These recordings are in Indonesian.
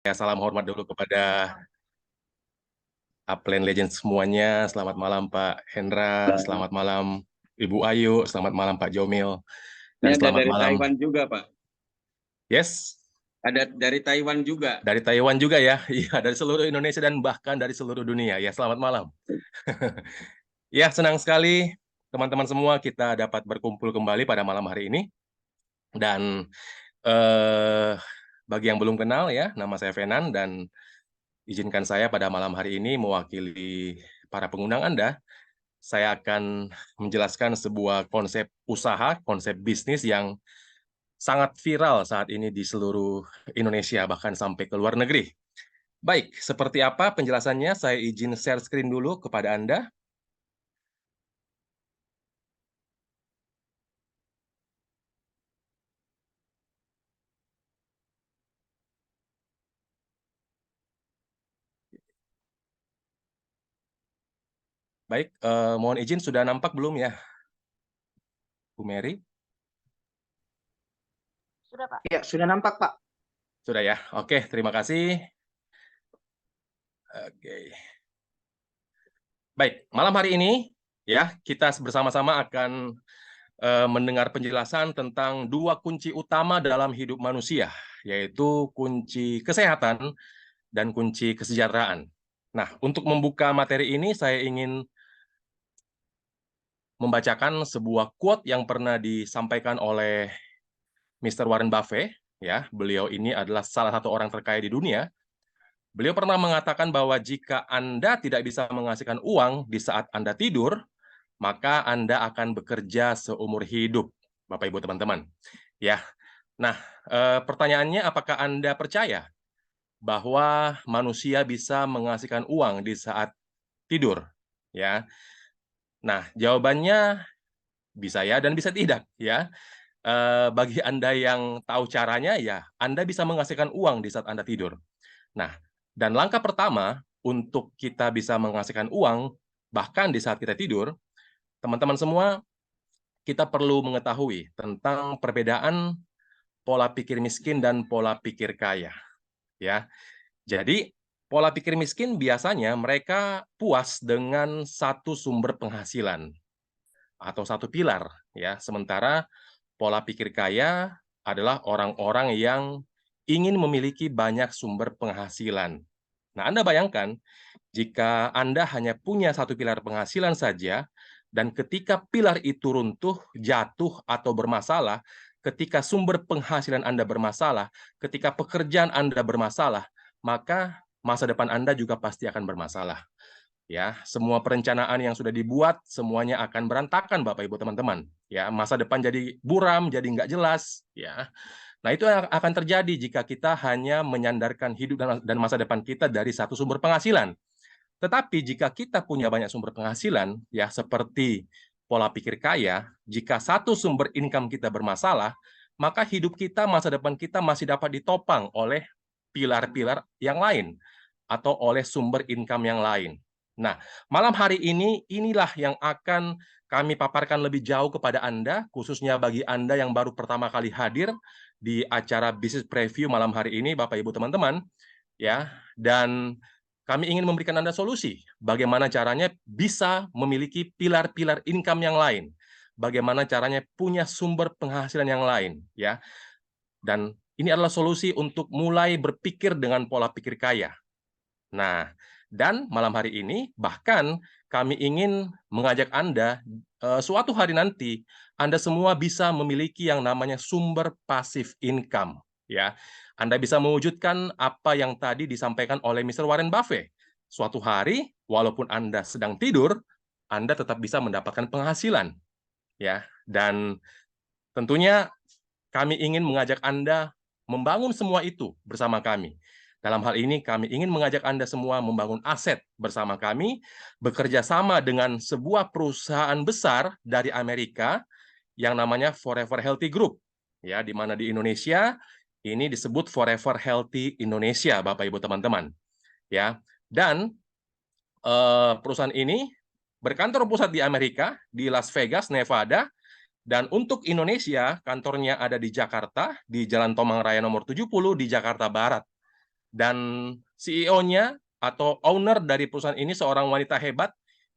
Ya, salam hormat dulu kepada Upland Legends semuanya. Selamat malam Pak Hendra, selamat malam Ibu Ayu, selamat malam Pak Jomil, Ini dan ada selamat dari malam. Taiwan juga, Pak. Yes, Ada dari Taiwan juga. dari Taiwan juga ya. Iya, dari seluruh Indonesia dan bahkan dari seluruh dunia. Ya, selamat malam. Ya, senang sekali teman-teman semua kita dapat berkumpul kembali pada malam hari ini. Dan bagi yang belum kenal ya, nama saya Venan dan izinkan saya pada malam hari ini mewakili para pengundang Anda. Saya akan menjelaskan sebuah konsep usaha, konsep bisnis yang sangat viral saat ini di seluruh Indonesia, bahkan sampai ke luar negeri. Baik, seperti apa penjelasannya? Saya izin share screen dulu kepada Anda. Baik, mohon izin sudah nampak belum ya, Bu Mary? Sudah, Pak. Ya, sudah nampak, Pak. Sudah ya? Oke, terima kasih. Oke. Baik, malam hari ini ya kita bersama-sama akan mendengar penjelasan tentang dua kunci utama dalam hidup manusia, yaitu kunci kesehatan dan kunci kesejahteraan. Nah, untuk membuka materi ini, saya ingin membacakan sebuah quote yang pernah disampaikan oleh Mr. Warren Buffett. Ya, beliau ini adalah salah satu orang terkaya di dunia. Beliau pernah mengatakan bahwa jika Anda tidak bisa menghasilkan uang di saat Anda tidur, maka Anda akan bekerja seumur hidup, Bapak Ibu teman-teman. Ya. Nah, pertanyaannya apakah Anda percaya bahwa manusia bisa menghasilkan uang di saat tidur? Ya. Nah, jawabannya bisa ya dan bisa tidak, ya. Bagi Anda yang tahu caranya, ya Anda bisa menghasilkan uang di saat Anda tidur. Nah, dan langkah pertama untuk kita bisa menghasilkan uang, bahkan di saat kita tidur, teman-teman semua, kita perlu mengetahui tentang perbedaan pola pikir miskin dan pola pikir kaya. Ya, jadi pola pikir miskin biasanya mereka puas dengan satu sumber penghasilan atau satu pilar, ya. Sementara pola pikir kaya adalah orang-orang yang ingin memiliki banyak sumber penghasilan. Nah, Anda bayangkan jika Anda hanya punya satu pilar penghasilan saja, dan ketika pilar itu runtuh, jatuh, atau bermasalah, ketika sumber penghasilan Anda bermasalah, ketika pekerjaan Anda bermasalah, maka masa depan Anda juga pasti akan bermasalah. Ya, semua perencanaan yang sudah dibuat semuanya akan berantakan, Bapak Ibu teman-teman. Ya, masa depan jadi buram, jadi nggak jelas. Ya, nah itu yang akan terjadi jika kita hanya menyandarkan hidup dan masa depan kita dari satu sumber penghasilan. Tetapi jika kita punya banyak sumber penghasilan, ya seperti pola pikir kaya, jika satu sumber income kita bermasalah, maka hidup kita, masa depan kita masih dapat ditopang oleh pilar-pilar yang lain atau oleh sumber income yang lain. Nah, malam hari ini inilah yang akan kami paparkan lebih jauh kepada Anda, khususnya bagi Anda yang baru pertama kali hadir di acara Business Preview malam hari ini, Bapak Ibu teman-teman, ya. Dan kami ingin memberikan Anda solusi bagaimana caranya bisa memiliki pilar-pilar income yang lain, bagaimana caranya punya sumber penghasilan yang lain, ya. Dan ini adalah solusi untuk mulai berpikir dengan pola pikir kaya. Nah, dan malam hari ini bahkan kami ingin mengajak Anda suatu hari nanti Anda semua bisa memiliki yang namanya sumber passive income, ya. Anda bisa mewujudkan apa yang tadi disampaikan oleh Mr. Warren Buffett. Suatu hari walaupun Anda sedang tidur, Anda tetap bisa mendapatkan penghasilan, ya. Dan tentunya kami ingin mengajak Anda membangun semua itu bersama kami. Dalam hal ini, kami ingin mengajak Anda semua membangun aset bersama kami, bekerja sama dengan sebuah perusahaan besar dari Amerika yang namanya Forever Healthy Group, ya, di mana di Indonesia ini disebut Forever Healthy Indonesia, Bapak Ibu teman-teman, ya. Dan perusahaan ini berkantor pusat di Amerika, di Las Vegas, Nevada. Dan untuk Indonesia, kantornya ada di Jakarta, di Jalan Tomang Raya nomor 70 di Jakarta Barat. Dan CEO-nya atau owner dari perusahaan ini seorang wanita hebat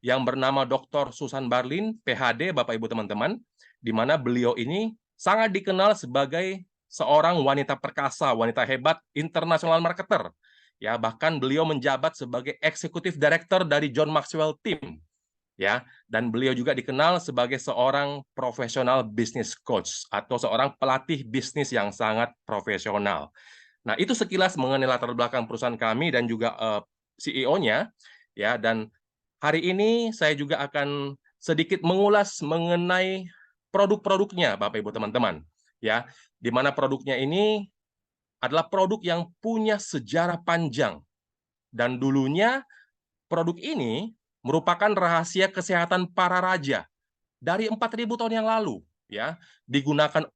yang bernama Dr. Susan Barlin, PhD, Bapak Ibu teman-teman, di mana beliau ini sangat dikenal sebagai seorang wanita perkasa, wanita hebat, international marketer. Ya, bahkan beliau menjabat sebagai Executive Director dari John Maxwell Team. Ya, dan beliau juga dikenal sebagai seorang profesional business coach atau seorang pelatih bisnis yang sangat profesional. Nah, itu sekilas mengenai latar belakang perusahaan kami dan juga CEO-nya, ya. Dan hari ini saya juga akan sedikit mengulas mengenai produk-produknya, Bapak Ibu teman-teman, ya. Di mana produknya ini adalah produk yang punya sejarah panjang dan dulunya produk ini merupakan rahasia kesehatan para raja dari 4.000 tahun yang lalu, ya. Digunakan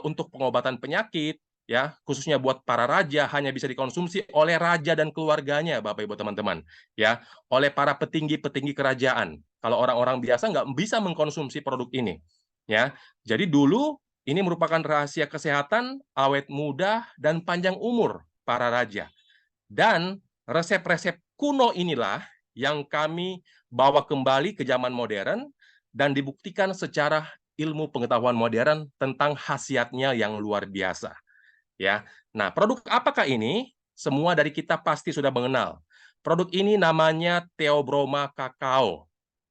untuk pengobatan penyakit, ya, khususnya buat para raja, hanya bisa dikonsumsi oleh raja dan keluarganya, Bapak Ibu teman-teman, ya, oleh para petinggi-petinggi kerajaan. Kalau orang-orang biasa nggak bisa mengkonsumsi produk ini, ya. Jadi dulu ini merupakan rahasia kesehatan, awet muda, dan panjang umur para raja. Dan resep-resep kuno inilah yang kami bawa kembali ke zaman modern dan dibuktikan secara ilmu pengetahuan modern tentang khasiatnya yang luar biasa. Ya. Nah, produk apakah ini? Semua dari kita pasti sudah mengenal. Produk ini namanya Theobroma Kakao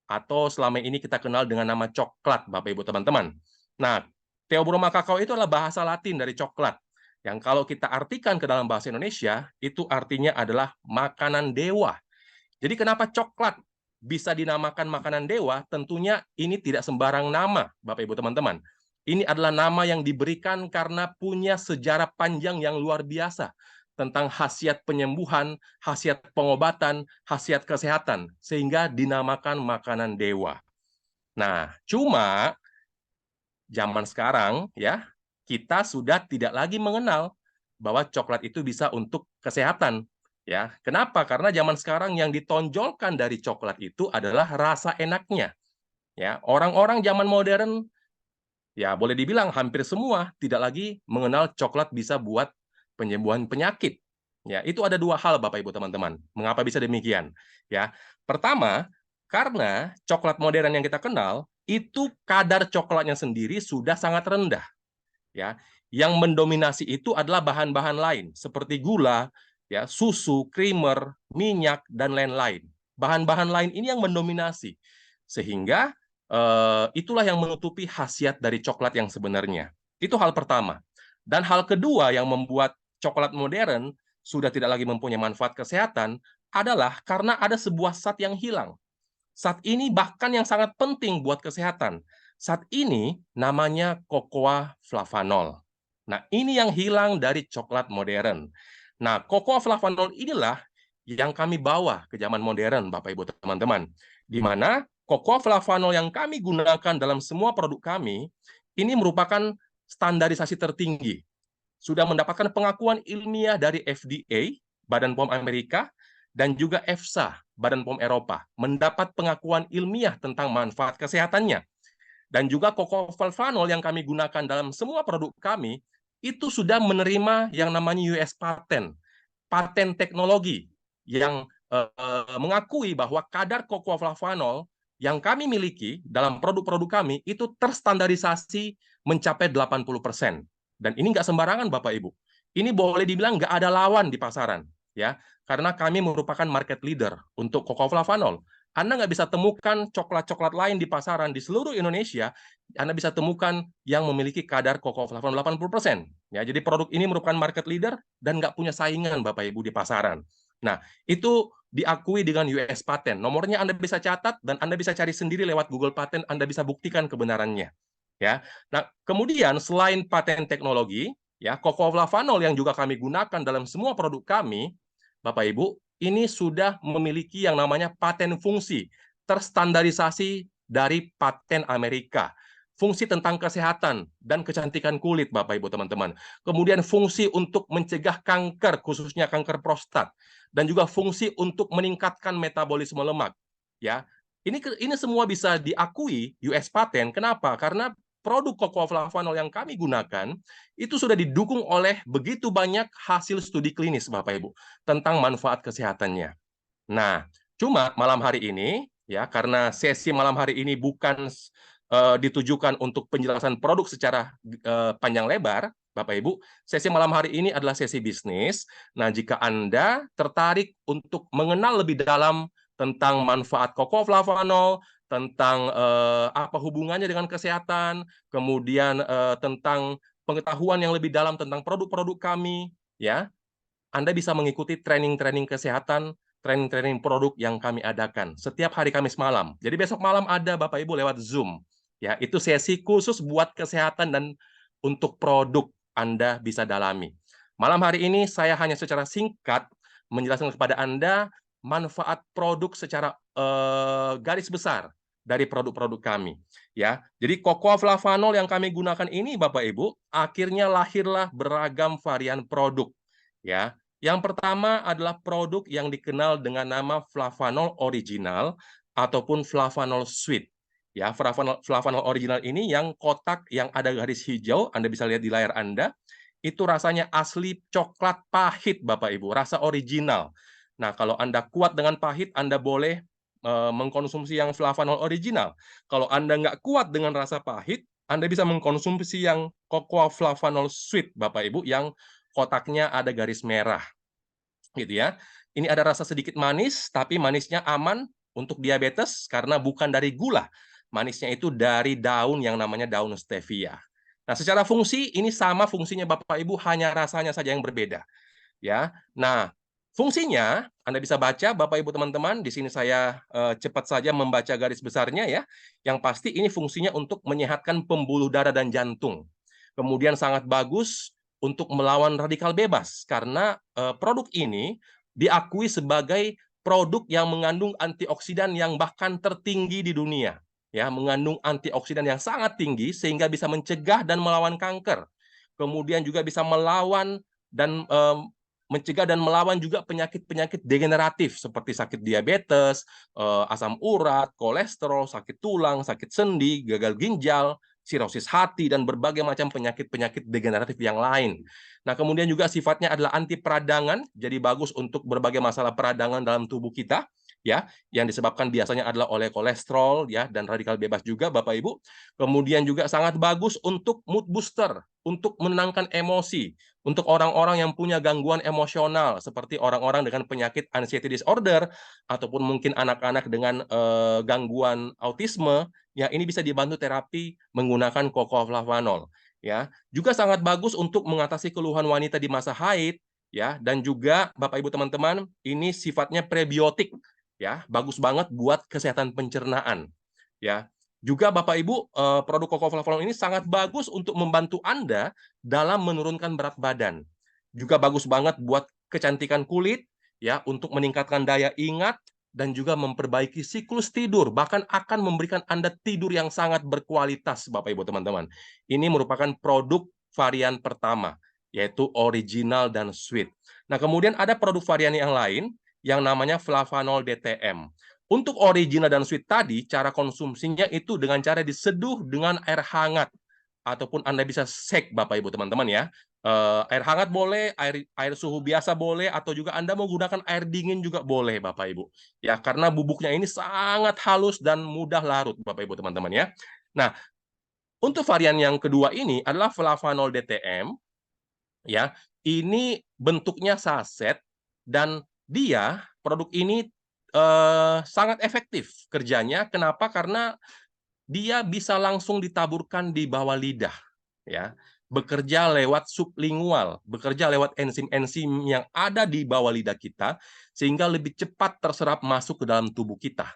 atau selama ini kita kenal dengan nama coklat, Bapak Ibu teman-teman. Nah, Theobroma Kakao itu adalah bahasa Latin dari coklat yang kalau kita artikan ke dalam bahasa Indonesia itu artinya adalah makanan dewa. Jadi kenapa coklat bisa dinamakan makanan dewa? Tentunya ini tidak sembarang nama, Bapak Ibu teman-teman. Ini adalah nama yang diberikan karena punya sejarah panjang yang luar biasa tentang khasiat penyembuhan, khasiat pengobatan, khasiat kesehatan, sehingga dinamakan makanan dewa. Nah, cuma zaman sekarang ya, kita sudah tidak lagi mengenal bahwa coklat itu bisa untuk kesehatan. Ya, kenapa? Karena zaman sekarang yang ditonjolkan dari coklat itu adalah rasa enaknya. Ya, orang-orang zaman modern ya boleh dibilang hampir semua tidak lagi mengenal coklat bisa buat penyembuhan penyakit. Ya, itu ada dua hal Bapak Ibu teman-teman. Mengapa bisa demikian? Ya, pertama, karena coklat modern yang kita kenal itu kadar coklatnya sendiri sudah sangat rendah. Ya, yang mendominasi itu adalah bahan-bahan lain seperti gula, ya, susu, creamer, minyak dan lain-lain. Bahan-bahan lain ini yang mendominasi. Sehingga itulah yang menutupi khasiat dari coklat yang sebenarnya. Itu hal pertama. Dan hal kedua yang membuat coklat modern sudah tidak lagi mempunyai manfaat kesehatan adalah karena ada sebuah zat yang hilang. Zat ini bahkan yang sangat penting buat kesehatan. Zat ini namanya cocoa flavanol. Nah, ini yang hilang dari coklat modern. Nah, cocoa flavanol inilah yang kami bawa ke zaman modern, Bapak Ibu teman-teman. Di mana cocoa flavanol yang kami gunakan dalam semua produk kami ini merupakan standarisasi tertinggi. Sudah mendapatkan pengakuan ilmiah dari FDA, Badan POM Amerika, dan juga EFSA, Badan POM Eropa, mendapat pengakuan ilmiah tentang manfaat kesehatannya. Dan juga cocofalvanol yang kami gunakan dalam semua produk kami, itu sudah menerima yang namanya US patent, paten teknologi, yang mengakui bahwa kadar cocofalvanol yang kami miliki dalam produk-produk kami itu terstandarisasi mencapai 80%. Dan ini nggak sembarangan, Bapak Ibu. Ini boleh dibilang nggak ada lawan di pasaran, ya, karena kami merupakan market leader untuk cocoflavanol. Anda nggak bisa temukan coklat-coklat lain di pasaran di seluruh Indonesia, Anda bisa temukan yang memiliki kadar cocoflavanol 80%. Ya, jadi produk ini merupakan market leader dan nggak punya saingan, Bapak Ibu, di pasaran. Nah, itu diakui dengan US patent. Nomornya Anda bisa catat dan Anda bisa cari sendiri lewat Google Patent, Anda bisa buktikan kebenarannya. Ya. Nah, kemudian selain paten teknologi, ya, cocoflavanol yang juga kami gunakan dalam semua produk kami, Bapak Ibu, ini sudah memiliki yang namanya paten fungsi terstandarisasi dari paten Amerika. Fungsi tentang kesehatan dan kecantikan kulit, Bapak Ibu teman-teman. Kemudian fungsi untuk mencegah kanker, khususnya kanker prostat, dan juga fungsi untuk meningkatkan metabolisme lemak. Ya, ini semua bisa diakui US patent. Kenapa? Karena produk cocoa flavanol yang kami gunakan itu sudah didukung oleh begitu banyak hasil studi klinis, Bapak Ibu, tentang manfaat kesehatannya. Nah, cuma malam hari ini, ya, karena sesi malam hari ini bukan ditujukan untuk penjelasan produk secara panjang lebar, Bapak Ibu, sesi malam hari ini adalah sesi bisnis. Nah, jika Anda tertarik untuk mengenal lebih dalam tentang manfaat cocoa flavanol, tentang apa hubungannya dengan kesehatan, kemudian tentang pengetahuan yang lebih dalam tentang produk-produk kami, ya, Anda bisa mengikuti training-training kesehatan, training-training produk yang kami adakan setiap hari Kamis malam. Jadi besok malam ada Bapak Ibu lewat Zoom. Ya, itu sesi khusus buat kesehatan dan untuk produk Anda bisa dalami. Malam hari ini saya hanya secara singkat menjelaskan kepada Anda manfaat produk secara garis besar dari produk-produk kami. Ya, jadi cocoa flavanol yang kami gunakan ini, Bapak Ibu, akhirnya lahirlah beragam varian produk. Ya, yang pertama adalah produk yang dikenal dengan nama flavanol original ataupun flavanol sweet. Ya, flavanol original ini yang kotak yang ada garis hijau, Anda bisa lihat di layar Anda, itu rasanya asli coklat pahit, Bapak Ibu, rasa original. Nah, kalau Anda kuat dengan pahit, Anda boleh mengkonsumsi yang flavanol original. Kalau Anda nggak kuat dengan rasa pahit, Anda bisa mengkonsumsi yang cocoa flavanol sweet, Bapak Ibu, yang kotaknya ada garis merah, gitu ya. Ini ada rasa sedikit manis, tapi manisnya aman untuk diabetes karena bukan dari gula. Manisnya itu dari daun yang namanya daun stevia. Nah, secara fungsi ini sama fungsinya Bapak Ibu, hanya rasanya saja yang berbeda, ya. Nah, fungsinya Anda bisa baca Bapak Ibu teman-teman, di sini saya cepat saja membaca garis besarnya ya. Yang pasti ini fungsinya untuk menyehatkan pembuluh darah dan jantung. Kemudian sangat bagus untuk melawan radikal bebas karena produk ini diakui sebagai produk yang mengandung antioksidan yang bahkan tertinggi di dunia. Ya, mengandung antioksidan yang sangat tinggi sehingga bisa mencegah dan melawan kanker. Kemudian juga bisa melawan dan mencegah dan melawan juga penyakit-penyakit degeneratif seperti sakit diabetes, asam urat, kolesterol, sakit tulang, sakit sendi, gagal ginjal, sirosis hati, dan berbagai macam penyakit-penyakit degeneratif yang lain. Nah, kemudian juga sifatnya adalah anti peradangan, jadi bagus untuk berbagai masalah peradangan dalam tubuh kita, ya, yang disebabkan biasanya adalah oleh kolesterol, ya, dan radikal bebas juga, Bapak Ibu. Kemudian juga sangat bagus untuk mood booster, untuk menenangkan emosi, untuk orang-orang yang punya gangguan emosional, seperti orang-orang dengan penyakit anxiety disorder, ataupun mungkin anak-anak dengan gangguan autisme, ya, ini bisa dibantu terapi menggunakan cocoa flavanol. Ya, juga sangat bagus untuk mengatasi keluhan wanita di masa haid, ya, dan juga Bapak Ibu teman-teman, ini sifatnya prebiotik, ya, bagus banget buat kesehatan pencernaan, ya. Juga Bapak Ibu, produk cocoa flavanol ini sangat bagus untuk membantu Anda dalam menurunkan berat badan. Juga bagus banget buat kecantikan kulit, ya, untuk meningkatkan daya ingat dan juga memperbaiki siklus tidur, bahkan akan memberikan Anda tidur yang sangat berkualitas, Bapak Ibu teman-teman. Ini merupakan produk varian pertama, yaitu original dan sweet. Nah, kemudian ada produk varian yang lain yang namanya flavanol DTM. Untuk original dan sweet tadi, cara konsumsinya itu dengan cara diseduh dengan air hangat, ataupun Anda bisa shake, Bapak Ibu teman-teman ya. Air hangat boleh, air suhu biasa boleh, atau juga Anda mau gunakan air dingin juga boleh, Bapak Ibu. Ya, karena bubuknya ini sangat halus dan mudah larut, Bapak Ibu teman-teman ya. Nah, untuk varian yang kedua ini adalah flavanol DTM, ya. Ini bentuknya saset dan dia produk ini sangat efektif kerjanya. Kenapa? Karena dia bisa langsung ditaburkan di bawah lidah, ya. Bekerja lewat sublingual, bekerja lewat enzim-enzim yang ada di bawah lidah kita, sehingga lebih cepat terserap masuk ke dalam tubuh kita,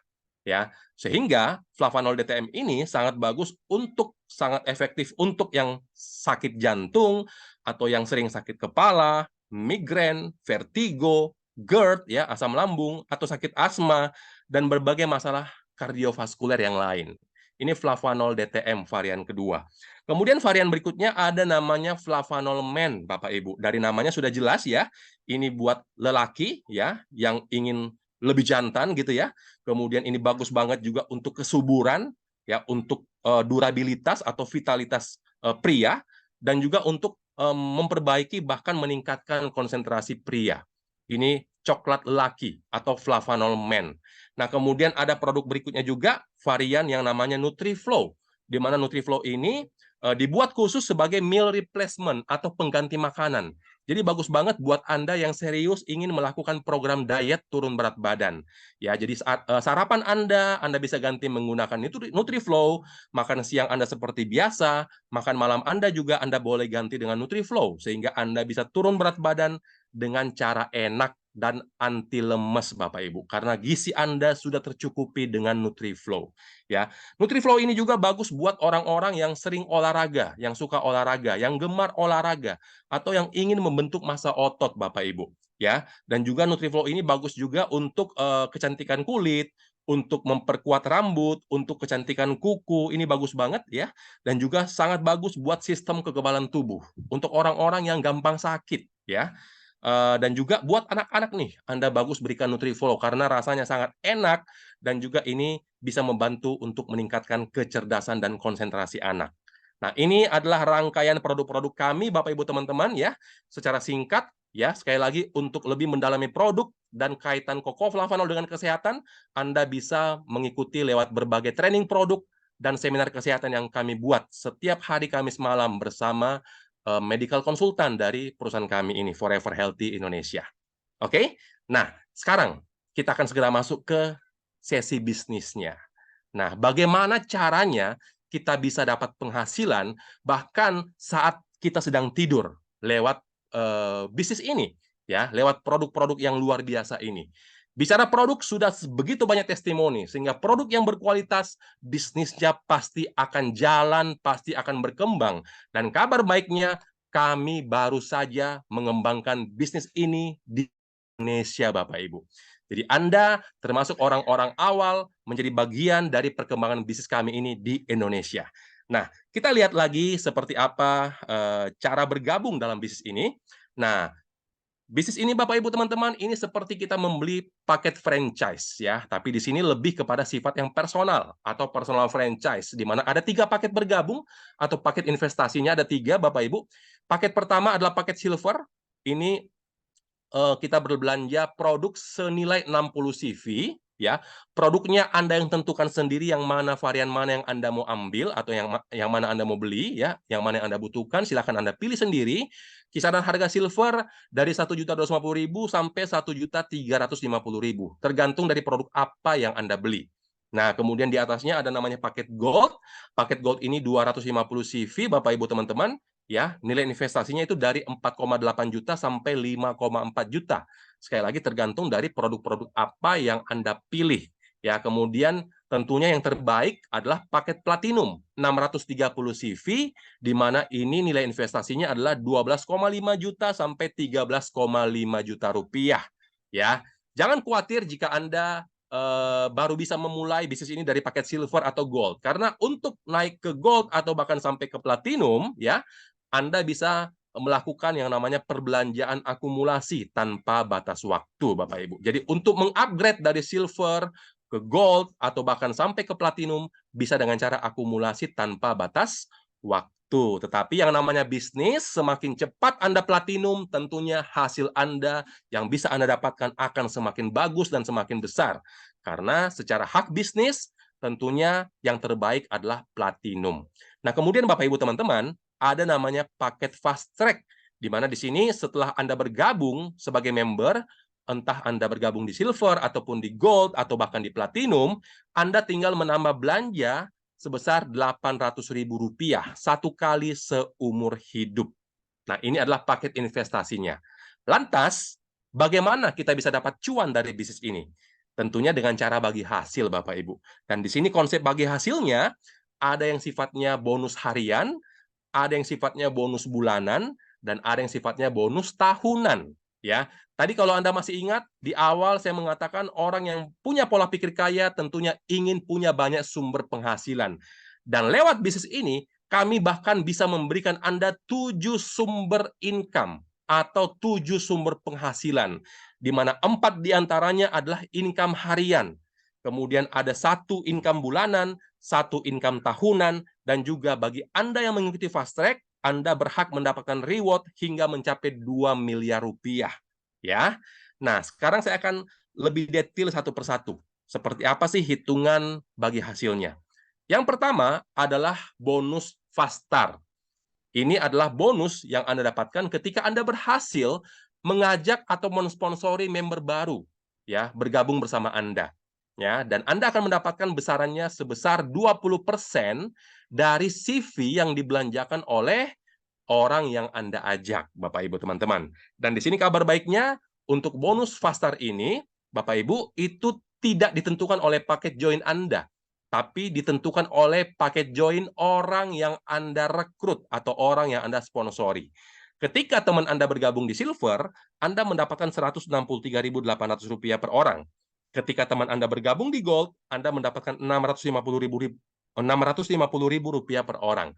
ya. Sehingga flavanol DTM ini sangat bagus untuk, sangat efektif untuk yang sakit jantung, atau yang sering sakit kepala, migrain, vertigo, GERD, ya, asam lambung, atau sakit asma, dan berbagai masalah kardiovaskuler yang lain. Ini flavanol DTM varian kedua. Kemudian varian berikutnya ada namanya flavanol men, Bapak Ibu. Dari namanya sudah jelas ya, ini buat lelaki ya yang ingin lebih jantan gitu ya. Kemudian ini bagus banget juga untuk kesuburan ya untuk durabilitas atau vitalitas pria, dan juga untuk memperbaiki bahkan meningkatkan konsentrasi pria. Ini coklat laki atau flavanol men. Nah, kemudian ada produk berikutnya juga, varian yang namanya NutriFlow, di mana NutriFlow ini dibuat khusus sebagai meal replacement atau pengganti makanan. Jadi bagus banget buat Anda yang serius ingin melakukan program diet turun berat badan. Ya, jadi saat sarapan Anda bisa ganti menggunakan NutriFlow, makan siang Anda seperti biasa, makan malam Anda juga Anda boleh ganti dengan NutriFlow sehingga Anda bisa turun berat badan dengan cara enak dan anti lemes Bapak Ibu, karena gizi Anda sudah tercukupi dengan NutriFlow. Ya, NutriFlow ini juga bagus buat orang-orang yang sering olahraga, yang suka olahraga, yang gemar olahraga, atau yang ingin membentuk massa otot Bapak Ibu. Ya, dan juga NutriFlow ini bagus juga untuk kecantikan kulit, untuk memperkuat rambut, untuk kecantikan kuku, ini bagus banget ya. Dan juga sangat bagus buat sistem kekebalan tubuh, untuk orang-orang yang gampang sakit ya. Dan juga buat anak-anak nih, Anda bagus berikan NutriFlow karena rasanya sangat enak dan juga ini bisa membantu untuk meningkatkan kecerdasan dan konsentrasi anak. Nah, ini adalah rangkaian produk-produk kami, Bapak Ibu teman-teman ya, secara singkat ya. Sekali lagi untuk lebih mendalami produk dan kaitan Koko Flavanol dengan kesehatan, Anda bisa mengikuti lewat berbagai training produk dan seminar kesehatan yang kami buat setiap hari Kamis malam bersama medical konsultan dari perusahaan kami ini, Forever Healthy Indonesia. Oke? Nah, sekarang kita akan segera masuk ke sesi bisnisnya. Nah, bagaimana caranya kita bisa dapat penghasilan bahkan saat kita sedang tidur lewat bisnis ini, ya, lewat produk-produk yang luar biasa ini. Bicara produk sudah begitu banyak testimoni, sehingga produk yang berkualitas, bisnisnya pasti akan jalan, pasti akan berkembang. Dan kabar baiknya, kami baru saja mengembangkan bisnis ini di Indonesia, Bapak Ibu. Jadi Anda termasuk orang-orang awal menjadi bagian dari perkembangan bisnis kami ini di Indonesia. Nah, kita lihat lagi seperti apa cara bergabung dalam bisnis ini. Nah, bisnis ini Bapak Ibu teman-teman, ini seperti kita membeli paket franchise ya, tapi di sini lebih kepada sifat yang personal atau personal franchise, di mana ada 3 paket bergabung atau paket investasinya ada 3 Bapak Ibu. Paket pertama adalah paket silver, ini kita berbelanja produk senilai 60 CV ya. Produknya Anda yang tentukan sendiri yang mana varian mana yang Anda mau ambil atau yang mana Anda mau beli ya, yang mana yang Anda butuhkan silakan Anda pilih sendiri. Kisaran harga silver dari 1.250.000 sampai 1.350.000 tergantung dari produk apa yang Anda beli. Nah, kemudian di atasnya ada namanya paket gold. Paket gold ini 250 CV Bapak Ibu teman-teman. Ya, nilai investasinya itu dari 4,8 juta sampai 5,4 juta. Sekali lagi tergantung dari produk-produk apa yang Anda pilih. Ya, kemudian tentunya yang terbaik adalah paket platinum 630 CV, di mana ini nilai investasinya adalah 12,5 juta sampai 13,5 juta rupiah. Ya, jangan khawatir jika Anda baru bisa memulai bisnis ini dari paket silver atau gold, karena untuk naik ke gold atau bahkan sampai ke platinum, ya anda bisa melakukan yang namanya perbelanjaan akumulasi tanpa batas waktu, Bapak Ibu. Jadi untuk mengupgrade dari silver ke gold atau bahkan sampai ke platinum bisa dengan cara akumulasi tanpa batas waktu. Tetapi yang namanya bisnis, semakin cepat Anda platinum, tentunya hasil Anda yang bisa Anda dapatkan akan semakin bagus dan semakin besar. Karena secara hak bisnis, tentunya yang terbaik adalah platinum. Nah, kemudian Bapak Ibu teman-teman, ada namanya paket fast track, di mana di sini setelah Anda bergabung sebagai member, entah Anda bergabung di silver ataupun di gold atau bahkan di platinum, Anda tinggal menambah belanja sebesar Rp800.000 satu kali seumur hidup. Nah, ini adalah paket investasinya. Lantas, bagaimana kita bisa dapat cuan dari bisnis ini? Tentunya dengan cara bagi hasil, Bapak Ibu. Dan di sini konsep bagi hasilnya, ada yang sifatnya bonus harian, ada yang sifatnya bonus bulanan, dan ada yang sifatnya bonus tahunan. Ya, tadi kalau Anda masih ingat, di awal saya mengatakan orang yang punya pola pikir kaya tentunya ingin punya banyak sumber penghasilan. Dan lewat bisnis ini, kami bahkan bisa memberikan Anda 7 sumber income atau 7 sumber penghasilan, di mana 4 diantaranya adalah income harian. kemudian ada 1 income bulanan, 1 income tahunan, dan juga bagi Anda yang mengikuti Fast Track, Anda berhak mendapatkan reward hingga mencapai 2 miliar rupiah. Ya. Nah, sekarang saya akan lebih detail satu persatu. Seperti apa sih hitungan bagi hasilnya? Yang pertama adalah bonus Fast Start. Ini adalah bonus yang Anda dapatkan ketika Anda berhasil mengajak atau mensponsori member baru ya, bergabung bersama Anda. Ya, dan Anda akan mendapatkan besarannya sebesar 20% dari CV yang dibelanjakan oleh orang yang Anda ajak, Bapak Ibu teman-teman. Dan di sini kabar baiknya, untuk bonus Fastar ini, Bapak Ibu, itu tidak ditentukan oleh paket join Anda, tapi ditentukan oleh paket join orang yang Anda rekrut atau orang yang Anda sponsori. Ketika teman Anda bergabung di Silver, Anda mendapatkan Rp163.800 per orang. Ketika teman Anda bergabung di Gold, Anda mendapatkan Rp650.000 per orang.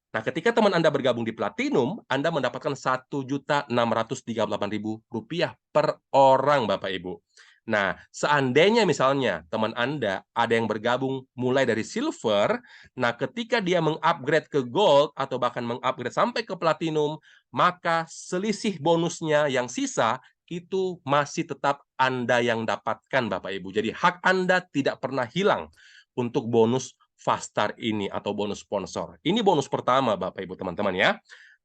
Nah, ketika teman Anda bergabung di Platinum, Anda mendapatkan Rp1.638.000 per orang, Bapak Ibu. Nah, seandainya misalnya teman Anda ada yang bergabung mulai dari Silver, nah ketika dia mengupgrade ke Gold atau bahkan mengupgrade sampai ke Platinum, maka selisih bonusnya yang sisa itu masih tetap Anda yang dapatkan, Bapak Ibu. Jadi hak Anda tidak pernah hilang untuk bonus Fastar ini atau bonus sponsor. Ini bonus pertama, Bapak Ibu teman-teman ya.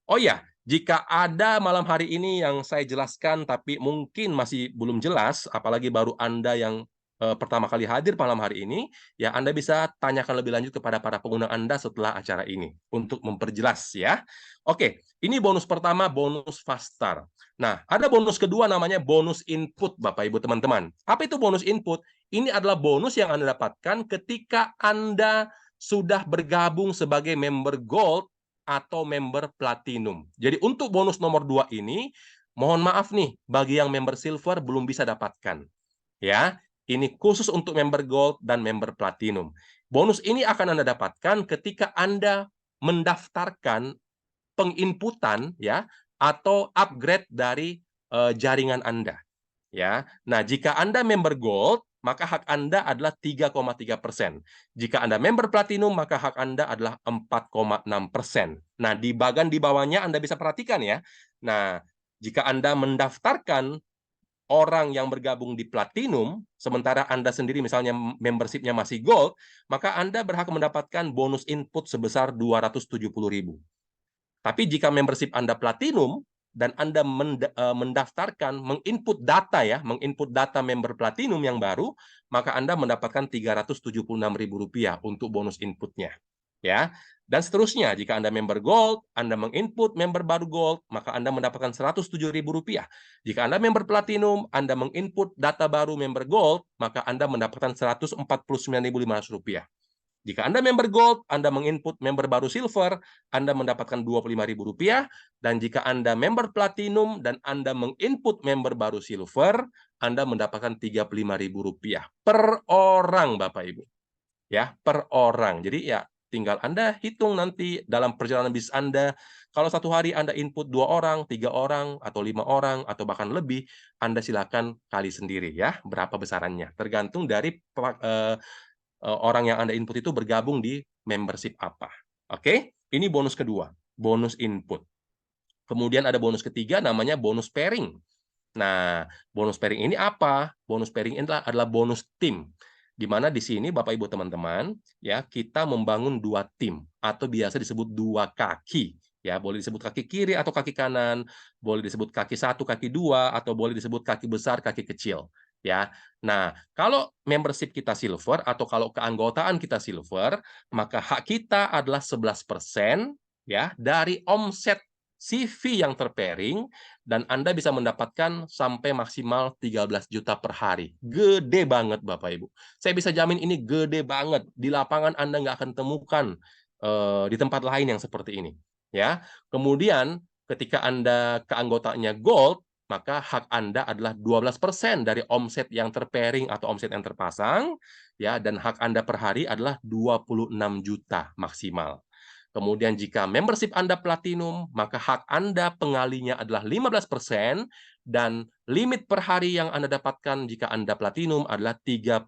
Oh ya, jika ada malam hari ini yang saya jelaskan tapi mungkin masih belum jelas, apalagi baru Anda yang pertama kali hadir malam hari ini, ya Anda bisa tanyakan lebih lanjut kepada para pengguna Anda setelah acara ini untuk memperjelas ya. Oke, ini bonus pertama, bonus Fastar. Nah, ada bonus kedua namanya bonus input, Bapak Ibu teman-teman. Apa itu bonus input? Ini adalah bonus yang Anda dapatkan ketika Anda sudah bergabung sebagai member Gold atau member Platinum. Jadi untuk bonus nomor 2 ini, mohon maaf nih, bagi yang member Silver belum bisa dapatkan. Ya, ini khusus untuk member Gold dan member Platinum. Bonus ini akan Anda dapatkan ketika Anda mendaftarkan penginputan ya atau upgrade dari jaringan Anda. Ya. Nah, jika Anda member Gold, maka hak Anda adalah 3,3%. Jika Anda member Platinum, maka hak Anda adalah 4,6%. Nah, di bagian di bawahnya Anda bisa perhatikan ya. Nah, jika Anda mendaftarkan orang yang bergabung di Platinum, sementara Anda sendiri misalnya membership-nya masih Gold, maka Anda berhak mendapatkan bonus input sebesar 270.000. Tapi jika membership Anda Platinum dan Anda mendaftarkan, menginput data ya, menginput data member Platinum yang baru, maka Anda mendapatkan Rp376.000 untuk bonus inputnya. Ya. Dan seterusnya, jika Anda member Gold, Anda menginput member baru Gold, maka Anda mendapatkan Rp107.000. Jika Anda member Platinum, Anda menginput data baru member Gold, maka Anda mendapatkan Rp149.500. Jika Anda member Gold, Anda menginput member baru Silver, Anda mendapatkan Rp25.000. Dan jika Anda member Platinum dan Anda menginput member baru Silver, Anda mendapatkan Rp35.000 per orang, Bapak Ibu. Ya, per orang. Jadi ya, tinggal Anda hitung nanti dalam perjalanan bisnis Anda. Kalau satu hari Anda input 2 orang, 3 orang, atau 5 orang, atau bahkan lebih, Anda silakan kali sendiri ya, berapa besarannya. Tergantung dari orang yang Anda input itu bergabung di membership apa. Oke, ini bonus kedua, bonus input. Kemudian ada bonus ketiga namanya bonus pairing. Nah, bonus pairing ini apa? Bonus pairing ini adalah bonus tim. Di mana di sini Bapak Ibu teman-teman, ya, kita membangun 2 tim atau biasa disebut 2 kaki. Ya, boleh disebut kaki kiri atau kaki kanan, boleh disebut kaki 1, kaki 2, atau boleh disebut kaki besar, kaki kecil. Ya. Nah, kalau membership kita silver atau kalau keanggotaan kita silver, maka hak kita adalah 11% ya dari omset CV yang terpairing, dan Anda bisa mendapatkan sampai maksimal 13 juta per hari. Gede banget Bapak Ibu. Saya bisa jamin ini gede banget. Di lapangan Anda nggak akan temukan di tempat lain yang seperti ini. Ya. Kemudian ketika Anda keanggotanya Gold, maka hak Anda adalah 12% dari omset yang terpairing atau omset yang terpasang, ya, dan hak Anda per hari adalah 26 juta maksimal. Kemudian jika membership Anda platinum, maka hak Anda pengalinya adalah 15% dan limit per hari yang Anda dapatkan jika Anda platinum adalah 39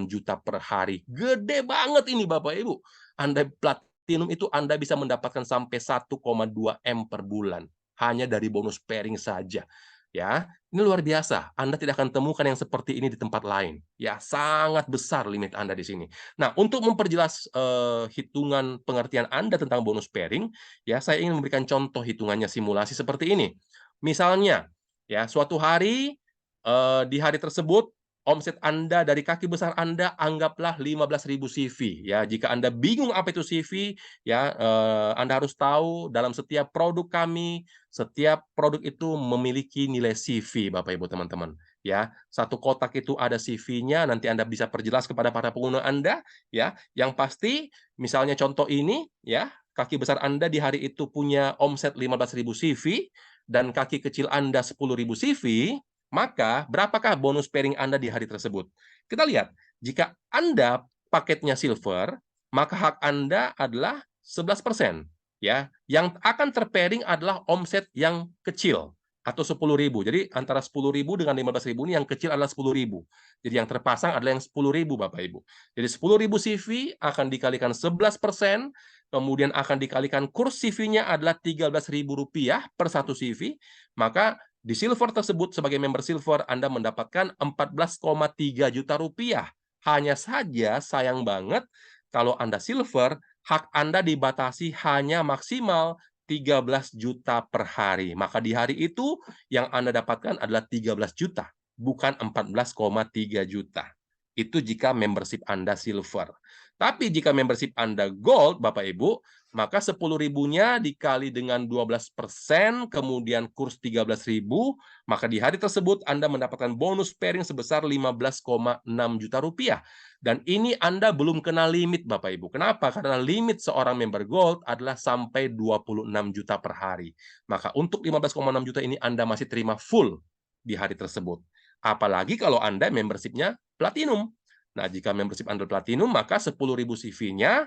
juta per hari. Gede banget ini Bapak Ibu. Anda platinum itu Anda bisa mendapatkan sampai 1,2 M per bulan hanya dari bonus pairing saja. Ya, ini luar biasa. Anda tidak akan temukan yang seperti ini di tempat lain. Ya, sangat besar limit Anda di sini. Nah, untuk memperjelas hitungan pengertian Anda tentang bonus pairing, ya saya ingin memberikan contoh hitungannya simulasi seperti ini. Misalnya, ya suatu hari di hari tersebut omset Anda dari kaki besar Anda anggaplah 15.000 CV ya. Jika Anda bingung apa itu CV ya, Anda harus tahu dalam setiap produk kami, setiap produk itu memiliki nilai CV Bapak Ibu teman-teman ya. Satu kotak itu ada CV-nya, nanti Anda bisa perjelas kepada para pengguna Anda ya. Yang pasti misalnya contoh ini ya, kaki besar Anda di hari itu punya omset 15.000 CV dan kaki kecil Anda 10.000 CV, maka berapakah bonus pairing Anda di hari tersebut? Kita lihat, jika Anda paketnya silver, maka hak Anda adalah 11%. Ya, yang akan terpairing adalah omset yang kecil atau 10.000. Jadi antara 10.000 dengan 15.000 ini yang kecil adalah 10.000. Jadi yang terpasang adalah yang 10.000 Bapak Ibu. Jadi 10.000 CV akan dikalikan 11%, kemudian akan dikalikan kurs CV-nya adalah Rp13.000 per satu CV, maka di silver tersebut sebagai member silver Anda mendapatkan 14,3 juta rupiah. Hanya saja sayang banget kalau Anda silver, hak Anda dibatasi hanya maksimal 13 juta per hari. Maka di hari itu yang Anda dapatkan adalah 13 juta, bukan 14,3 juta. Itu jika membership Anda silver. Tapi jika membership Anda gold, Bapak Ibu, maka 10.000-nya dikali dengan 12%, kemudian kurs 13.000, maka di hari tersebut Anda mendapatkan bonus pairing sebesar 15,6 juta rupiah. Dan ini Anda belum kena limit, Bapak Ibu. Kenapa? Karena limit seorang member gold adalah sampai 26 juta per hari. Maka untuk 15,6 juta ini Anda masih terima full di hari tersebut. Apalagi kalau Anda membership-nya platinum. Nah, jika membership Anda platinum, maka 10.000 CV-nya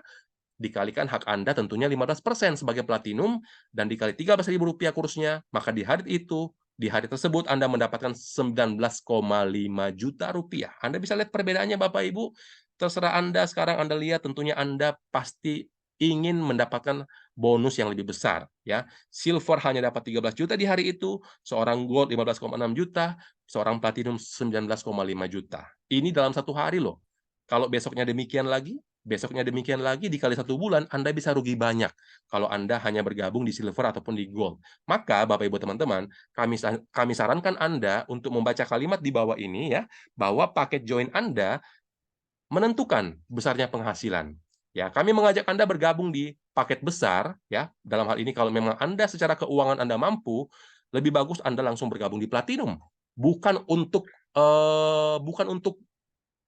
dikalikan hak Anda tentunya 15% sebagai platinum dan dikali Rp13.000 kursnya, maka di hari itu, di hari tersebut Anda mendapatkan 19,5 juta rupiah. Anda bisa lihat perbedaannya Bapak Ibu. Terserah Anda sekarang Anda lihat tentunya Anda pasti ingin mendapatkan bonus yang lebih besar ya. Silver hanya dapat 13 juta di hari itu, seorang gold 15,6 juta, seorang platinum 19,5 juta. Ini dalam satu hari loh. Kalau besoknya demikian lagi dikali 1 bulan, Anda bisa rugi banyak kalau Anda hanya bergabung di silver ataupun di gold. Maka Bapak Ibu teman-teman, kami sarankan Anda untuk membaca kalimat di bawah ini ya, bahwa paket join Anda menentukan besarnya penghasilan. Ya, kami mengajak Anda bergabung di paket besar ya. Dalam hal ini kalau memang Anda secara keuangan Anda mampu, lebih bagus Anda langsung bergabung di platinum. Bukan untuk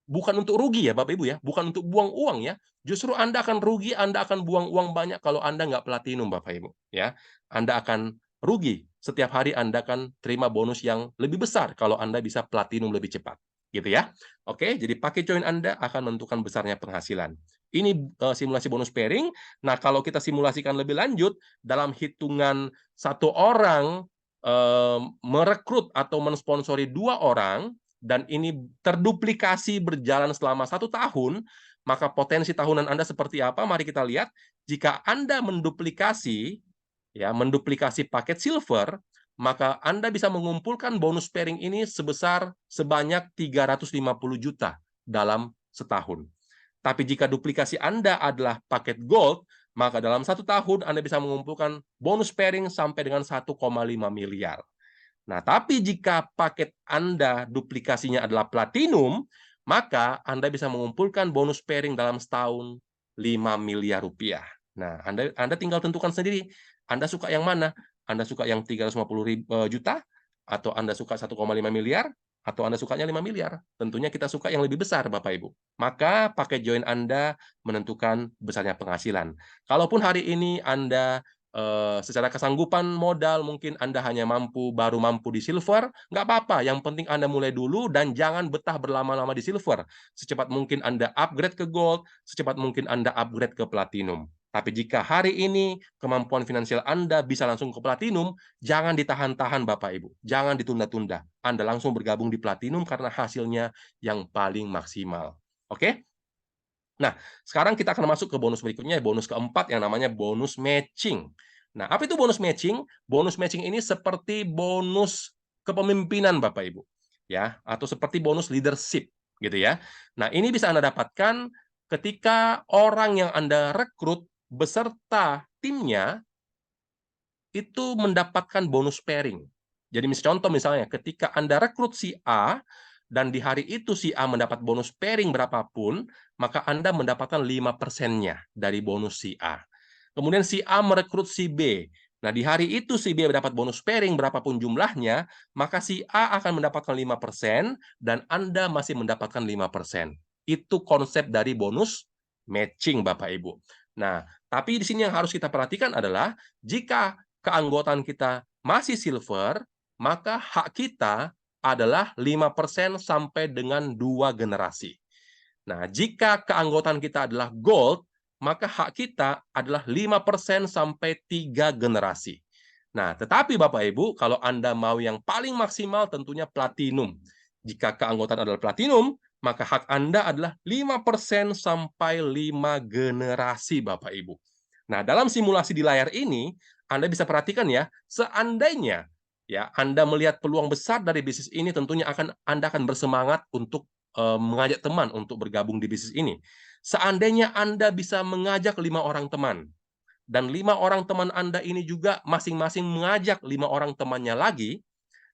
bukan untuk rugi ya Bapak Ibu ya, bukan untuk buang uang ya. Justru Anda akan rugi, Anda akan buang uang banyak kalau Anda nggak platinum Bapak Ibu ya. Anda akan rugi, setiap hari Anda akan terima bonus yang lebih besar kalau Anda bisa platinum lebih cepat, gitu ya. Oke, jadi pakai join Anda akan menentukan besarnya penghasilan. Ini simulasi bonus pairing. Nah, kalau kita simulasikan lebih lanjut dalam hitungan satu orang merekrut atau mensponsori 2 orang dan ini terduplikasi berjalan selama 1 tahun, maka potensi tahunan Anda seperti apa? Mari kita lihat. Jika Anda menduplikasi, ya, menduplikasi paket silver, maka Anda bisa mengumpulkan bonus pairing ini sebanyak 350 juta dalam setahun. Tapi jika duplikasi Anda adalah paket gold, maka dalam 1 tahun Anda bisa mengumpulkan bonus pairing sampai dengan 1,5 miliar. Nah, tapi jika paket Anda duplikasinya adalah platinum, maka Anda bisa mengumpulkan bonus pairing dalam setahun 5 miliar rupiah. Nah, Anda tinggal tentukan sendiri, Anda suka yang mana? Anda suka yang 350 juta? Atau Anda suka 1,5 miliar? Atau Anda sukanya 5 miliar? Tentunya kita suka yang lebih besar, Bapak Ibu. Maka paket join Anda menentukan besarnya penghasilan. Kalaupun hari ini Anda secara kesanggupan modal mungkin Anda hanya baru mampu di silver, nggak apa-apa. Yang penting Anda mulai dulu dan jangan betah berlama-lama di silver. Secepat mungkin Anda upgrade ke gold, secepat mungkin Anda upgrade ke platinum. Tapi jika hari ini kemampuan finansial Anda bisa langsung ke Platinum, jangan ditahan-tahan Bapak Ibu. Jangan ditunda-tunda. Anda langsung bergabung di Platinum karena hasilnya yang paling maksimal. Oke? Nah, sekarang kita akan masuk ke bonus berikutnya, bonus keempat yang namanya bonus matching. Nah, apa itu bonus matching? Bonus matching ini seperti bonus kepemimpinan Bapak Ibu, ya, atau seperti bonus leadership gitu ya. Nah, ini bisa Anda dapatkan ketika orang yang Anda rekrut beserta timnya itu mendapatkan bonus pairing. Jadi contoh misalnya ketika Anda rekrut si A dan di hari itu si A mendapat bonus pairing berapapun, maka Anda mendapatkan 5%-nya dari bonus si A. Kemudian si A merekrut si B. Nah, di hari itu si B mendapat bonus pairing berapapun jumlahnya, maka si A akan mendapatkan 5% dan Anda masih mendapatkan 5%. Itu konsep dari bonus matching, Bapak Ibu. Nah, tapi di sini yang harus kita perhatikan adalah jika keanggotaan kita masih silver, maka hak kita adalah 5% sampai dengan 2 generasi. Nah, jika keanggotaan kita adalah gold, maka hak kita adalah 5% sampai 3 generasi. Nah, tetapi Bapak Ibu, kalau Anda mau yang paling maksimal tentunya platinum. Jika keanggotaan adalah platinum, maka hak Anda adalah 5% sampai 5 generasi Bapak Ibu. Nah, dalam simulasi di layar ini, Anda bisa perhatikan ya, seandainya ya Anda melihat peluang besar dari bisnis ini, tentunya Anda akan bersemangat untuk mengajak teman untuk bergabung di bisnis ini. Seandainya Anda bisa mengajak 5 orang teman, dan 5 orang teman Anda ini juga masing-masing mengajak 5 orang temannya lagi,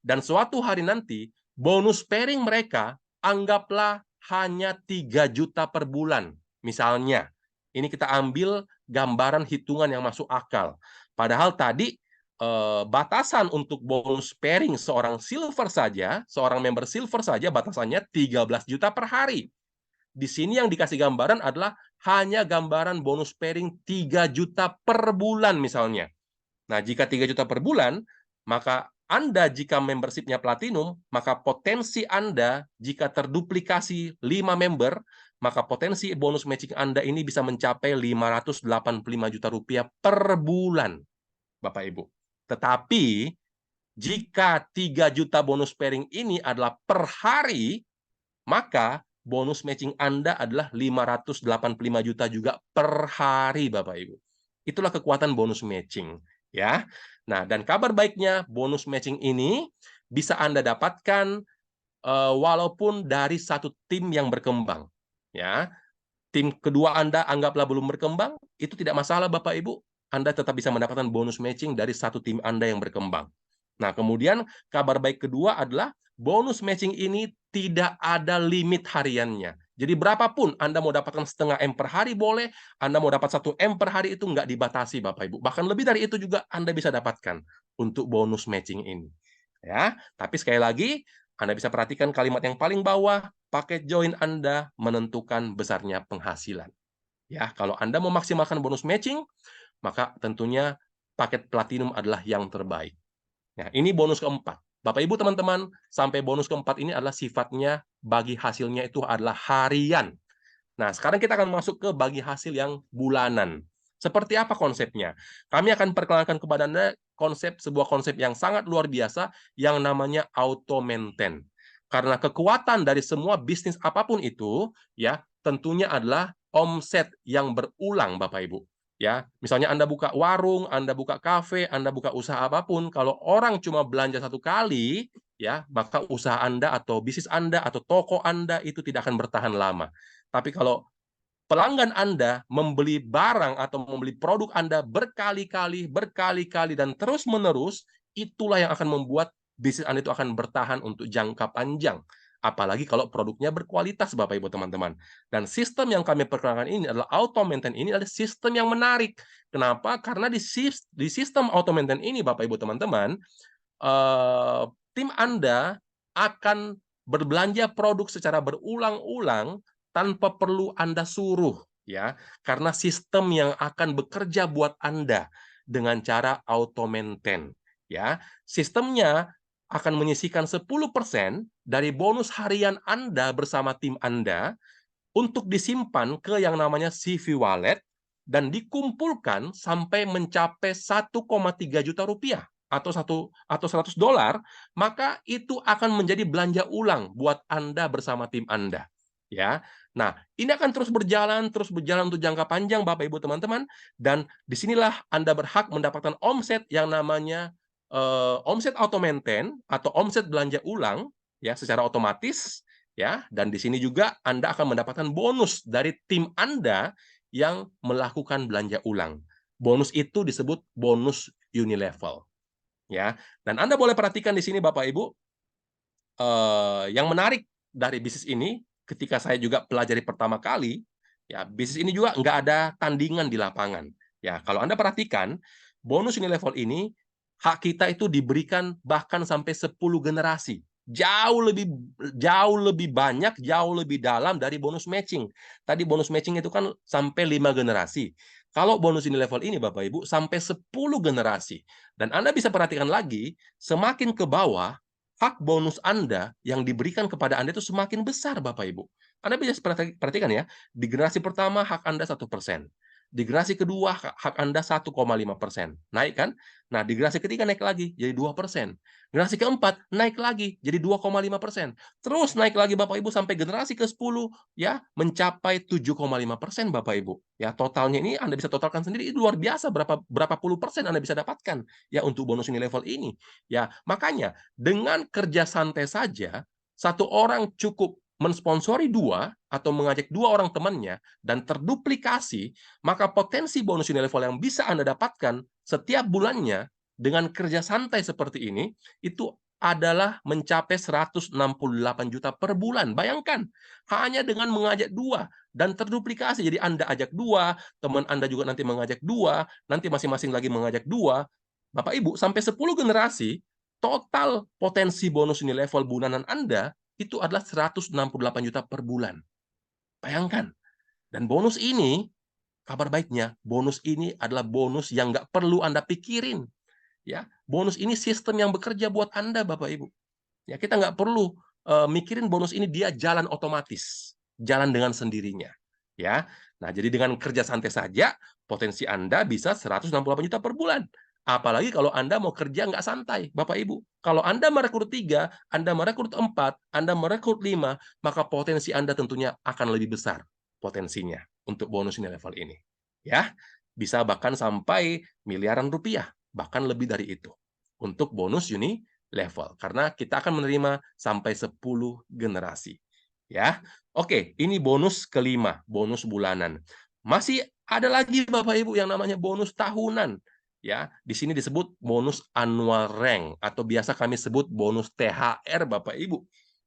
dan suatu hari nanti bonus pairing mereka anggaplah hanya 3 juta per bulan. Misalnya, ini kita ambil gambaran hitungan yang masuk akal. Padahal tadi batasan untuk bonus pairing seorang silver saja, seorang member silver saja batasannya 13 juta per hari. Di sini yang dikasih gambaran adalah hanya gambaran bonus pairing 3 juta per bulan misalnya. Nah, jika 3 juta per bulan, maka Anda jika membership-nya platinum, maka potensi Anda jika terduplikasi 5 member, maka potensi bonus matching Anda ini bisa mencapai 585 juta rupiah per bulan, Bapak Ibu. Tetapi jika 3 juta bonus pairing ini adalah per hari, maka bonus matching Anda adalah 585 juta juga per hari, Bapak Ibu. Itulah kekuatan bonus matching, ya. Nah, dan kabar baiknya bonus matching ini bisa Anda dapatkan walaupun dari satu tim yang berkembang, ya. Tim kedua Anda anggaplah belum berkembang, itu tidak masalah Bapak Ibu. Anda tetap bisa mendapatkan bonus matching dari satu tim Anda yang berkembang. Nah, kemudian kabar baik kedua adalah bonus matching ini tidak ada limit hariannya. Jadi berapapun Anda mau dapatkan setengah M per hari boleh, Anda mau dapat 1 M per hari itu nggak dibatasi Bapak Ibu. Bahkan lebih dari itu juga Anda bisa dapatkan untuk bonus matching ini. Ya, tapi sekali lagi Anda bisa perhatikan kalimat yang paling bawah, paket join Anda menentukan besarnya penghasilan. Ya, kalau Anda mau maksimalkan bonus matching, maka tentunya paket platinum adalah yang terbaik. Nah, ini bonus keempat. Bapak Ibu teman-teman, sampai bonus keempat ini adalah sifatnya bagi hasilnya itu adalah harian. Nah, sekarang kita akan masuk ke bagi hasil yang bulanan. Seperti apa konsepnya? Kami akan perkenalkan kepada Anda sebuah konsep yang sangat luar biasa yang namanya auto maintain. Karena kekuatan dari semua bisnis apapun itu, ya, tentunya adalah omset yang berulang, Bapak Ibu. Ya, misalnya Anda buka warung, Anda buka kafe, Anda buka usaha apapun, kalau orang cuma belanja satu kali, ya, maka usaha Anda atau bisnis Anda atau toko Anda itu tidak akan bertahan lama. Tapi kalau pelanggan Anda membeli barang atau membeli produk Anda berkali-kali, dan terus-menerus, itulah yang akan membuat bisnis Anda itu akan bertahan untuk jangka panjang. Apalagi kalau produknya berkualitas, Bapak Ibu teman-teman. Dan sistem yang kami perkenalkan ini adalah auto maintain ini adalah sistem yang menarik. Kenapa? Karena di sistem auto maintain ini, Bapak Ibu teman-teman, tim Anda akan berbelanja produk secara berulang-ulang tanpa perlu Anda suruh, ya. Karena sistem yang akan bekerja buat Anda dengan cara auto maintain, ya. Sistemnya akan menyisihkan 10% dari bonus harian Anda bersama tim Anda untuk disimpan ke yang namanya CV Wallet, dan dikumpulkan sampai mencapai 1,3 juta rupiah atau $100, maka itu akan menjadi belanja ulang buat Anda bersama tim Anda. Ya. Nah, ini akan terus berjalan untuk jangka panjang Bapak Ibu teman-teman, dan disinilah Anda berhak mendapatkan omset yang namanya omset auto maintain atau omset belanja ulang ya secara otomatis ya, dan di sini juga Anda akan mendapatkan bonus dari tim Anda yang melakukan belanja ulang. Bonus itu disebut bonus unilevel ya. Dan Anda boleh perhatikan di sini Bapak Ibu, yang menarik dari bisnis ini ketika saya juga pelajari pertama kali, ya bisnis ini juga nggak ada tandingan di lapangan. Ya, kalau Anda perhatikan, bonus unilevel ini hak kita itu diberikan bahkan sampai 10 generasi. Jauh lebih banyak, jauh lebih dalam dari bonus matching. Tadi bonus matching itu kan sampai 5 generasi. Kalau bonus unilevel ini Bapak Ibu sampai 10 generasi. Dan Anda bisa perhatikan lagi, semakin ke bawah hak bonus Anda yang diberikan kepada Anda itu semakin besar, Bapak Ibu. Anda bisa perhatikan ya, di generasi pertama hak Anda 1%, di generasi kedua hak Anda 1,5%, naik kan? Nah, di generasi ketiga naik lagi jadi 2%, generasi keempat naik lagi jadi 2,5%, terus naik lagi Bapak Ibu sampai generasi ke-10 ya mencapai 7,5% Bapak Ibu. Ya, totalnya ini Anda bisa totalkan sendiri, itu luar biasa berapa berapa puluh persen Anda bisa dapatkan ya untuk bonus unilevel ini. Ya, makanya dengan kerja santai saja, satu orang cukup mensponsori 2 atau mengajak 2 orang temannya dan terduplikasi, maka potensi bonus unilevel yang bisa Anda dapatkan setiap bulannya dengan kerja santai seperti ini, itu adalah mencapai 168 juta per bulan. Bayangkan, hanya dengan mengajak 2 dan terduplikasi. Jadi Anda ajak 2, teman Anda juga nanti mengajak 2, nanti masing-masing lagi mengajak 2. Bapak Ibu, sampai 10 generasi total potensi bonus unilevel bulanan Anda itu adalah 168 juta per bulan. Bayangkan. Dan bonus ini, kabar baiknya, bonus ini adalah bonus yang nggak perlu Anda pikirin. Ya, bonus ini sistem yang bekerja buat Anda, Bapak Ibu. Ya, kita nggak perlu mikirin bonus ini, dia jalan otomatis, jalan dengan sendirinya. Ya, nah jadi dengan kerja santai saja, potensi Anda bisa 168 juta per bulan. Apalagi kalau Anda mau kerja nggak santai, Bapak Ibu. Kalau Anda merekrut 3, Anda merekrut 4, Anda merekrut 5, maka potensi Anda tentunya akan lebih besar potensinya untuk bonus ini level ini. Ya, bisa bahkan sampai miliaran rupiah, bahkan lebih dari itu untuk bonus uni level karena kita akan menerima sampai 10 generasi. Ya. Oke, ini bonus kelima, bonus bulanan. Masih ada lagi Bapak Ibu yang namanya bonus tahunan. Ya, di sini disebut bonus annual rank atau biasa kami sebut bonus THR Bapak Ibu.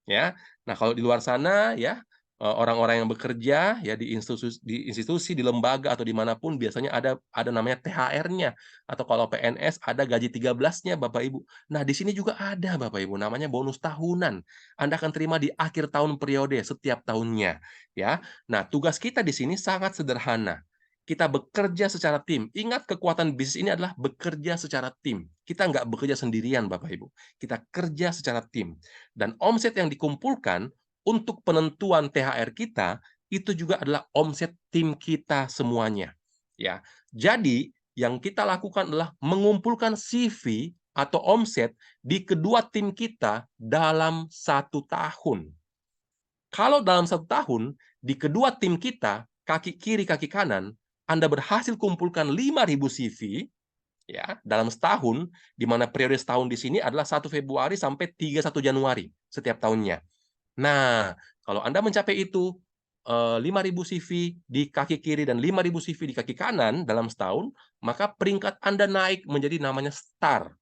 Ya. Nah, kalau di luar sana ya orang-orang yang bekerja ya di institusi, di lembaga atau dimanapun biasanya ada namanya THR-nya atau kalau PNS ada gaji 13-nya Bapak Ibu. Nah, di sini juga ada Bapak Ibu namanya bonus tahunan. Anda akan terima di akhir tahun periode setiap tahunnya ya. Nah, tugas kita di sini sangat sederhana. Kita bekerja secara tim. Ingat kekuatan bisnis ini adalah bekerja secara tim. Kita nggak bekerja sendirian Bapak Ibu. Kita kerja secara tim. Dan omset yang dikumpulkan untuk penentuan THR kita itu juga adalah omset tim kita semuanya. Ya. Jadi yang kita lakukan adalah mengumpulkan CV atau omset di kedua tim kita dalam 1 tahun. Kalau dalam 1 tahun, di kedua tim kita, kaki kiri, kaki kanan, Anda berhasil kumpulkan 5.000 CV, ya, dalam setahun, di mana periode setahun di sini adalah 1 Februari sampai 31 Januari setiap tahunnya. Nah, kalau Anda mencapai itu, 5.000 CV di kaki kiri dan 5.000 CV di kaki kanan dalam setahun, maka peringkat Anda naik menjadi namanya star.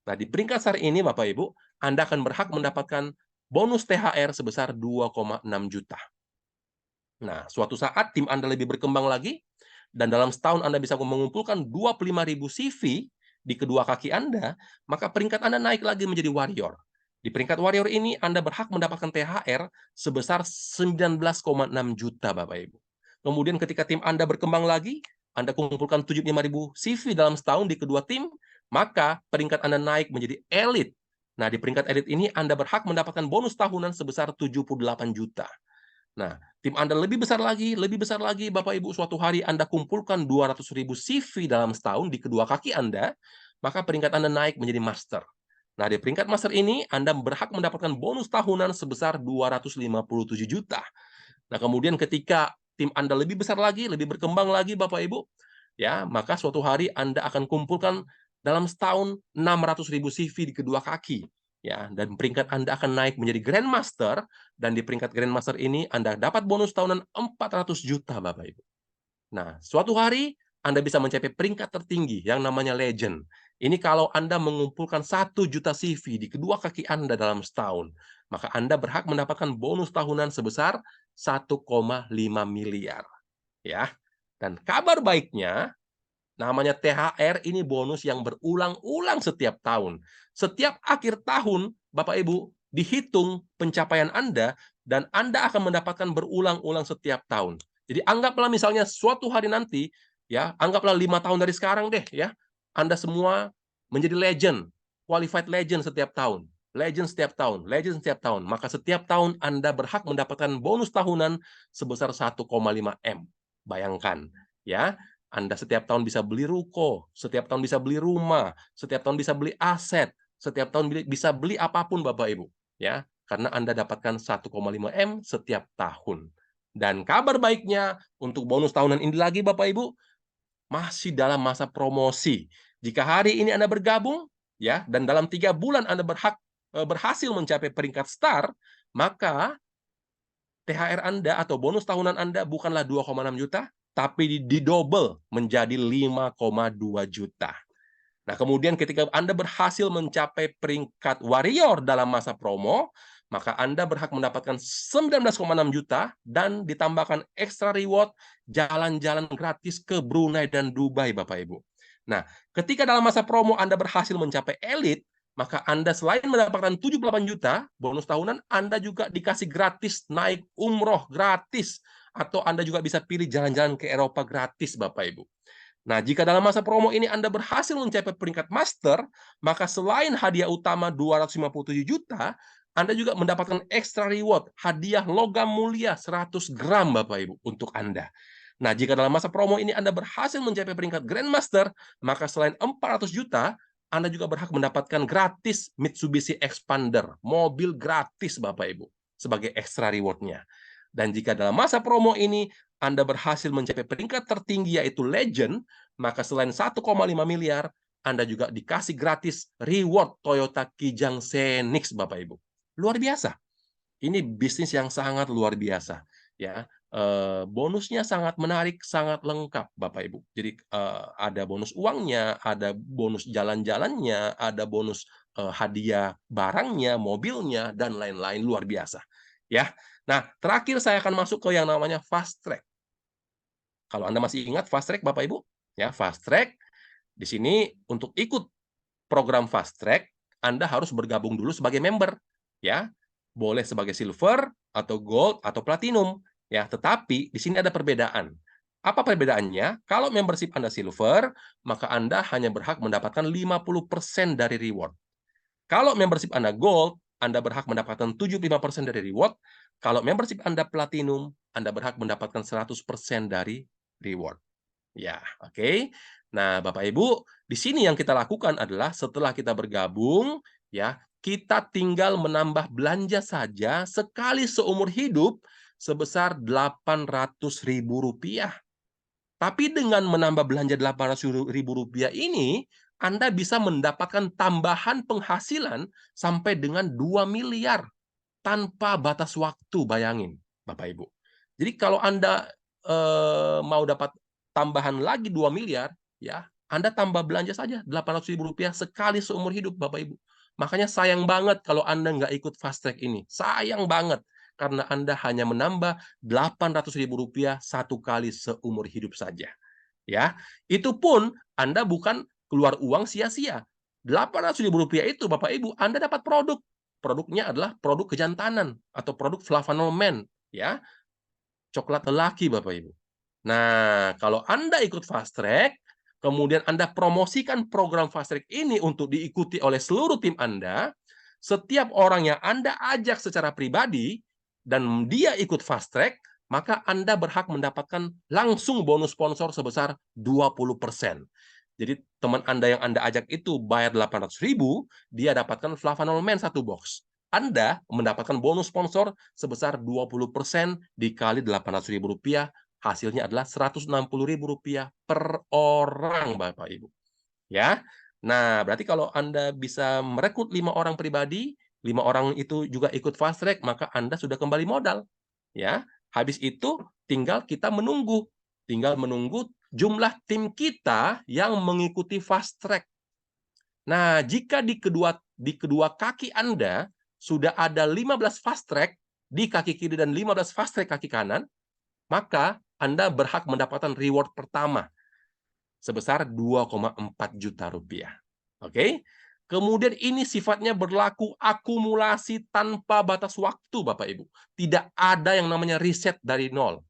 Nah, di peringkat star ini Bapak Ibu, Anda akan berhak mendapatkan bonus THR sebesar 2,6 juta. Nah, suatu saat tim Anda lebih berkembang lagi, dan dalam setahun Anda bisa mengumpulkan 25.000 CV di kedua kaki Anda, maka peringkat Anda naik lagi menjadi warrior. Di peringkat warrior ini, Anda berhak mendapatkan THR sebesar 19,6 juta, Bapak Ibu. Kemudian ketika tim Anda berkembang lagi, Anda kumpulkan 75.000 CV dalam setahun di kedua tim, maka peringkat Anda naik menjadi elite. Nah, di peringkat elite ini, Anda berhak mendapatkan bonus tahunan sebesar 78 juta. Nah, Tim Anda lebih besar lagi, Bapak Ibu, suatu hari Anda kumpulkan 200.000 CV dalam setahun di kedua kaki Anda, maka peringkat Anda naik menjadi master. Nah, di peringkat master ini Anda berhak mendapatkan bonus tahunan sebesar 257 juta. Nah, kemudian ketika tim Anda lebih besar lagi, lebih berkembang lagi, Bapak Ibu, ya, maka suatu hari Anda akan kumpulkan dalam setahun 600.000 CV di kedua kaki, ya, dan peringkat Anda akan naik menjadi Grandmaster, dan di peringkat Grandmaster ini Anda dapat bonus tahunan 400 juta, Bapak Ibu. Nah, suatu hari Anda bisa mencapai peringkat tertinggi yang namanya Legend. Ini kalau Anda mengumpulkan 1 juta CV di kedua kaki Anda dalam setahun, maka Anda berhak mendapatkan bonus tahunan sebesar 1,5 miliar. Ya. Dan kabar baiknya, namanya THR ini bonus yang berulang-ulang setiap tahun. Setiap akhir tahun, Bapak Ibu, dihitung pencapaian Anda dan Anda akan mendapatkan berulang-ulang setiap tahun. Jadi anggaplah misalnya suatu hari nanti, ya, anggaplah 5 tahun dari sekarang deh, ya, Anda semua menjadi legend, qualified legend setiap tahun. Legend setiap tahun, legend setiap tahun. Maka setiap tahun Anda berhak mendapatkan bonus tahunan sebesar 1,5 M. Bayangkan, ya. Anda setiap tahun bisa beli ruko, setiap tahun bisa beli rumah, setiap tahun bisa beli aset, setiap tahun bisa beli apapun, Bapak Ibu, ya, karena Anda dapatkan 1,5 M setiap tahun. Dan kabar baiknya untuk bonus tahunan ini lagi, Bapak Ibu, masih dalam masa promosi. Jika hari ini Anda bergabung, ya, dan dalam 3 bulan Anda berhasil mencapai peringkat star, maka THR Anda atau bonus tahunan Anda bukanlah 2,6 juta, tapi didobel menjadi 5,2 juta. Nah, kemudian ketika Anda berhasil mencapai peringkat warrior dalam masa promo, maka Anda berhak mendapatkan 19,6 juta dan ditambahkan extra reward jalan-jalan gratis ke Brunei dan Dubai, Bapak Ibu. Nah, ketika dalam masa promo Anda berhasil mencapai elite, maka Anda selain mendapatkan 78 juta bonus tahunan, Anda juga dikasih gratis naik umroh gratis, atau Anda juga bisa pilih jalan-jalan ke Eropa gratis, Bapak Ibu. Nah, jika dalam masa promo ini Anda berhasil mencapai peringkat master, maka selain hadiah utama 257 juta, Anda juga mendapatkan extra reward, hadiah logam mulia 100 gram, Bapak Ibu, untuk Anda. Nah, jika dalam masa promo ini Anda berhasil mencapai peringkat Grandmaster, maka selain 400 juta, Anda juga berhak mendapatkan gratis Mitsubishi Expander, mobil gratis, Bapak Ibu, sebagai extra reward-nya. Dan jika dalam masa promo ini Anda berhasil mencapai peringkat tertinggi yaitu Legend, maka selain 1,5 miliar, Anda juga dikasih gratis reward Toyota Kijang Xenix, Bapak Ibu. Luar biasa. Ini bisnis yang sangat luar biasa, ya. Bonusnya sangat menarik, sangat lengkap, Bapak Ibu. Jadi ada bonus uangnya, ada bonus jalan-jalannya, ada bonus hadiah barangnya, mobilnya, dan lain-lain, luar biasa. Ya. Nah, terakhir saya akan masuk ke yang namanya fast track. Kalau Anda masih ingat fast track, Bapak Ibu, ya, fast track di sini untuk ikut program fast track, Anda harus bergabung dulu sebagai member, ya. Boleh sebagai silver atau gold atau platinum, ya. Tetapi di sini ada perbedaan. Apa perbedaannya? Kalau membership Anda silver, maka Anda hanya berhak mendapatkan 50% dari reward. Kalau membership Anda gold, Anda berhak mendapatkan 75% dari reward. Kalau membership Anda platinum, Anda berhak mendapatkan 100% dari reward. Ya, oke. Nah, Bapak Ibu, di sini yang kita lakukan adalah setelah kita bergabung, ya, kita tinggal menambah belanja saja sekali seumur hidup sebesar Rp800.000. Tapi dengan menambah belanja Rp800.000 ini, Anda bisa mendapatkan tambahan penghasilan sampai dengan 2 miliar tanpa batas waktu, bayangin, Bapak Ibu. Jadi kalau Anda mau dapat tambahan lagi 2 miliar, ya, Anda tambah belanja saja Rp800.000 sekali seumur hidup, Bapak Ibu. Makanya sayang banget kalau Anda nggak ikut fast track ini. Sayang banget karena Anda hanya menambah Rp800.000 satu kali seumur hidup saja. Ya, itu pun Anda bukan keluar uang sia-sia. Rp800.000 itu, Bapak Ibu, Anda dapat produk. Produknya adalah produk kejantanan atau produk Flavanol Men, ya, coklat lelaki, Bapak Ibu. Nah, kalau Anda ikut fast track, kemudian Anda promosikan program fast track ini untuk diikuti oleh seluruh tim Anda, setiap orang yang Anda ajak secara pribadi dan dia ikut fast track, maka Anda berhak mendapatkan langsung bonus sponsor sebesar 20%. Jadi teman Anda yang Anda ajak itu bayar 800.000, dia dapatkan Flavanol Men 1 box. Anda mendapatkan bonus sponsor sebesar 20% dikali Rp800.000, hasilnya adalah Rp160.000 per orang, Bapak Ibu. Ya. Nah, berarti kalau Anda bisa merekrut 5 orang pribadi, 5 orang itu juga ikut fast track, maka Anda sudah kembali modal. Ya. Habis itu tinggal kita menunggu. Tinggal menunggu jumlah tim kita yang mengikuti fast track. Nah, jika di kedua kaki Anda sudah ada 15 fast track di kaki kiri dan 15 fast track kaki kanan, maka Anda berhak mendapatkan reward pertama sebesar Rp2,4 juta. Oke? Kemudian ini sifatnya berlaku akumulasi tanpa batas waktu, Bapak Ibu. Tidak ada yang namanya reset dari nol.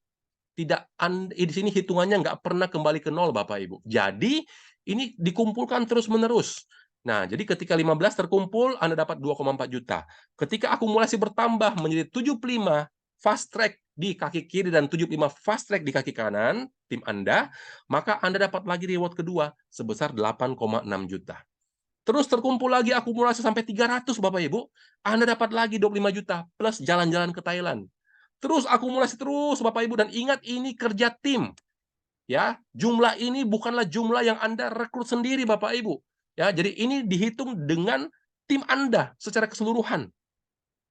Tidak, di sini hitungannya nggak pernah kembali ke nol, Bapak Ibu. Jadi ini dikumpulkan terus-menerus. Nah, jadi ketika 15 terkumpul, Anda dapat 2,4 juta. Ketika akumulasi bertambah menjadi 75 fast track di kaki kiri dan 75 fast track di kaki kanan, tim Anda, maka Anda dapat lagi reward kedua sebesar 8,6 juta. Terus terkumpul lagi akumulasi sampai 300, Bapak Ibu. Anda dapat lagi 25 juta plus jalan-jalan ke Thailand. Terus akumulasi terus, Bapak Ibu, dan ingat ini kerja tim. Ya, jumlah ini bukanlah jumlah yang Anda rekrut sendiri, Bapak Ibu. Ya, jadi ini dihitung dengan tim Anda secara keseluruhan.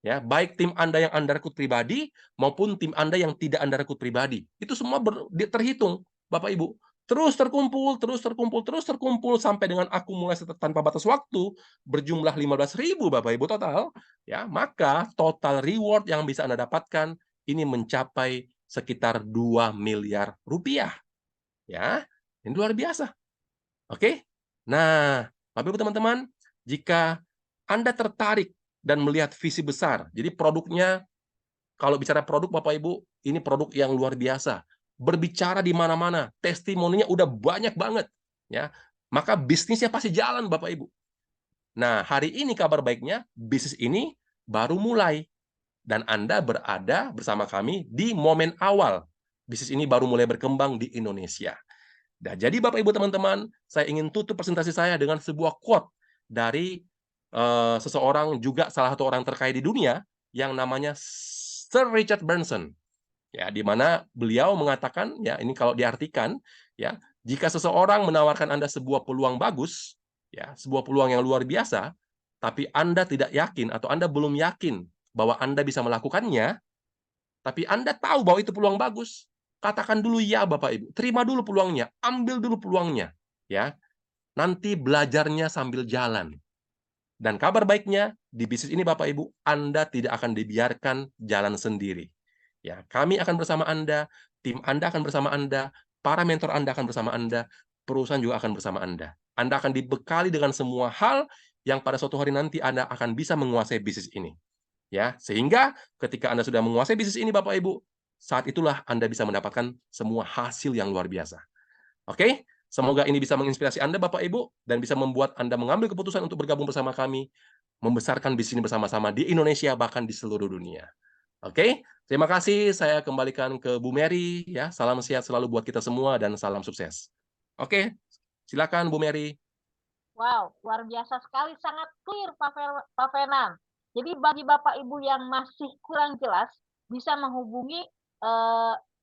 Ya, baik tim Anda yang Anda rekrut pribadi maupun tim Anda yang tidak Anda rekrut pribadi. Itu semua terhitung, Bapak Ibu. Terus terkumpul, terus terkumpul, terus terkumpul sampai dengan akumulasi tanpa batas waktu berjumlah 15.000, Bapak Ibu, total. Ya, maka total reward yang bisa Anda dapatkan ini mencapai sekitar 2 miliar rupiah. Ya, ini luar biasa. Oke? Nah, Bapak Ibu teman-teman, jika Anda tertarik dan melihat visi besar, jadi produknya, kalau bicara produk Bapak Ibu, ini produk yang luar biasa. Berbicara di mana-mana, testimoninya udah banyak banget, ya. Maka bisnisnya pasti jalan, Bapak Ibu. Nah, hari ini kabar baiknya, bisnis ini baru mulai dan Anda berada bersama kami di momen awal. Bisnis ini baru mulai berkembang di Indonesia. Nah, jadi Bapak Ibu teman-teman, saya ingin tutup presentasi saya dengan sebuah quote dari seseorang juga salah satu orang terkaya di dunia yang namanya Sir Richard Branson. Ya, di mana beliau mengatakan, ya ini kalau diartikan, ya, jika seseorang menawarkan Anda sebuah peluang bagus, ya, sebuah peluang yang luar biasa, tapi Anda tidak yakin atau Anda belum yakin bahwa Anda bisa melakukannya, tapi Anda tahu bahwa itu peluang bagus, katakan dulu ya, Bapak Ibu. Terima dulu peluangnya, ambil dulu peluangnya, ya. Nanti belajarnya sambil jalan. Dan kabar baiknya, di bisnis ini Bapak Ibu, Anda tidak akan dibiarkan jalan sendiri. Ya, kami akan bersama Anda, tim Anda akan bersama Anda, para mentor Anda akan bersama Anda, perusahaan juga akan bersama Anda. Anda akan dibekali dengan semua hal yang pada suatu hari nanti Anda akan bisa menguasai bisnis ini. Ya, sehingga ketika Anda sudah menguasai bisnis ini Bapak Ibu, saat itulah Anda bisa mendapatkan semua hasil yang luar biasa. Oke? Semoga ini bisa menginspirasi Anda Bapak Ibu dan bisa membuat Anda mengambil keputusan untuk bergabung bersama kami, membesarkan bisnis ini bersama-sama di Indonesia bahkan di seluruh dunia. Oke? Terima kasih, saya kembalikan ke Bu Mary ya. Salam sehat selalu buat kita semua dan salam sukses. Oke, silakan Bu Mary. Wow, luar biasa sekali, sangat clear Pak Fenan. Jadi bagi Bapak Ibu yang masih kurang jelas, bisa menghubungi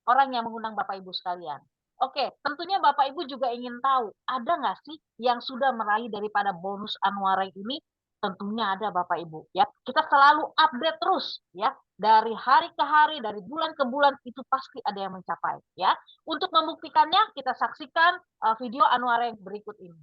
orang yang mengundang Bapak Ibu sekalian. Oke, tentunya Bapak Ibu juga ingin tahu, ada nggak sih yang sudah meraih daripada bonus Anware ini? Tentunya ada Bapak Ibu ya. Kita selalu update terus ya. Dari hari ke hari, dari bulan ke bulan itu pasti ada yang mencapai ya. Untuk membuktikannya kita saksikan video Anware berikut ini.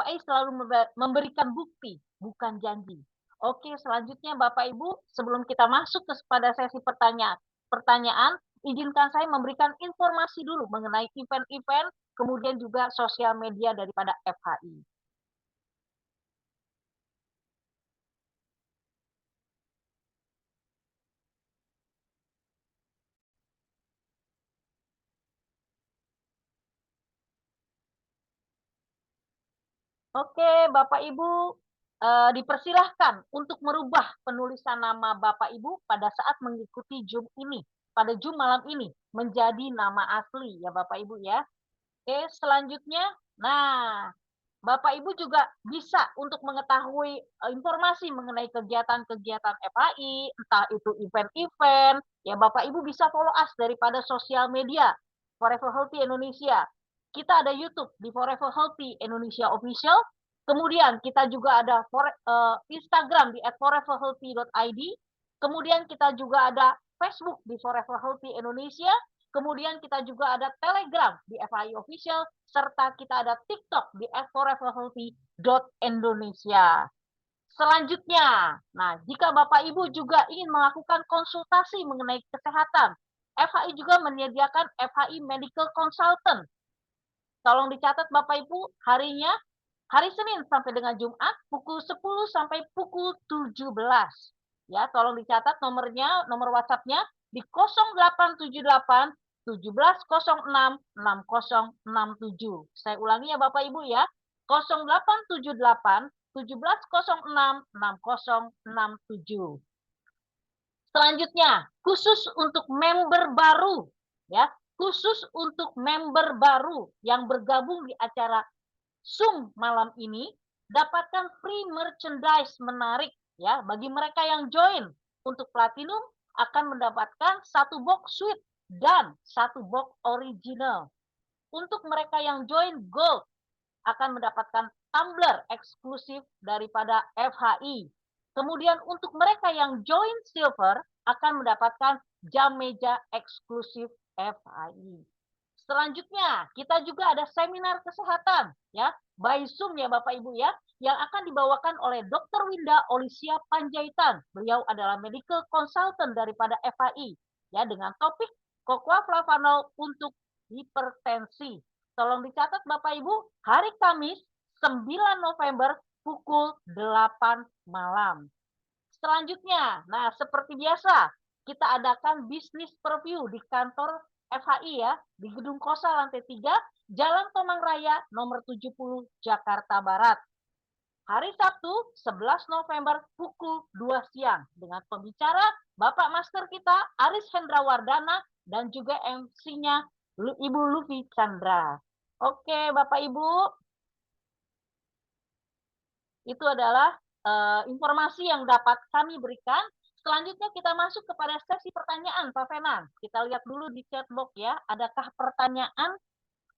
FHI selalu memberikan bukti, bukan janji. Oke, selanjutnya Bapak Ibu, sebelum kita masuk pada sesi pertanyaan, izinkan saya memberikan informasi dulu mengenai event-event, kemudian juga sosial media daripada FHI. Oke, Bapak Ibu, dipersilahkan untuk merubah penulisan nama Bapak Ibu pada saat mengikuti Zoom ini, pada Zoom malam ini, menjadi nama asli ya Bapak Ibu ya. Oke, selanjutnya, nah Bapak Ibu juga bisa untuk mengetahui informasi mengenai kegiatan-kegiatan FHI, entah itu event-event, ya Bapak Ibu bisa follow us daripada sosial media Forever Healthy Indonesia. Kita ada YouTube di Forever Healthy Indonesia Official. Kemudian kita juga ada Instagram di @foreverhealthy.id. Kemudian kita juga ada Facebook di Forever Healthy Indonesia. Kemudian kita juga ada Telegram di FHI Official, serta kita ada TikTok di @foreverhealthy.indonesia. Selanjutnya, nah jika Bapak Ibu juga ingin melakukan konsultasi mengenai kesehatan, FHI juga menyediakan FHI Medical Consultant. Tolong dicatat Bapak Ibu, harinya hari Senin sampai dengan Jumat pukul 10 sampai pukul 17. Ya, tolong dicatat nomornya, nomor WhatsApp-nya di 0878 1706 6067. Saya ulangi ya Bapak Ibu ya. 0878 1706 6067. Selanjutnya, khusus untuk member baru ya, khusus untuk member baru yang bergabung di acara Zoom malam ini, dapatkan free merchandise menarik ya bagi mereka yang join. Untuk platinum akan mendapatkan 1 box suite dan 1 box original. Untuk mereka yang join gold akan mendapatkan tumbler eksklusif daripada FHI. Kemudian untuk mereka yang join silver akan mendapatkan jam meja eksklusif FHI. Selanjutnya, kita juga ada seminar kesehatan ya, by Zoom ya Bapak Ibu ya, yang akan dibawakan oleh Dr. Winda Olisia Panjaitan. Beliau adalah medical consultant daripada FHI ya, dengan topik Cocoa Flavanol untuk hipertensi. Tolong dicatat Bapak Ibu, hari Kamis 9 November pukul 8 malam. Selanjutnya, nah seperti biasa, kita adakan bisnis preview di kantor FHI ya, di Gedung Kosa lantai 3, Jalan Tomang Raya nomor 70 Jakarta Barat. Hari Sabtu 11 November pukul 2 siang dengan pembicara Bapak Master kita Aris Hendrawardana dan juga MC-nya Ibu Lufi Chandra. Oke Bapak Ibu, itu adalah informasi yang dapat kami berikan. Selanjutnya kita masuk kepada sesi pertanyaan, Pak Fenan. Kita lihat dulu di chat box ya, adakah pertanyaan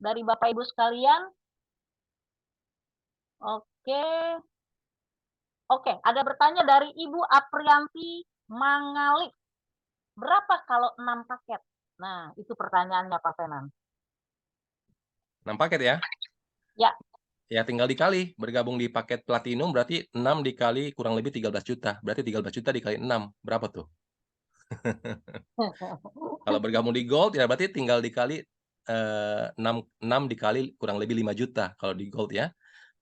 dari Bapak Ibu sekalian? Oke, ada bertanya dari Ibu Aprianti Mangalik. Berapa kalau 6 paket? Nah, itu pertanyaannya Pak Fenan. 6 paket ya? Ya. Ya tinggal dikali, bergabung di paket platinum berarti 6 dikali kurang lebih 13 juta. Berarti 13 juta dikali 6, berapa tuh? Kalau bergabung di gold ya berarti tinggal dikali 6 dikali kurang lebih 5 juta kalau di gold ya.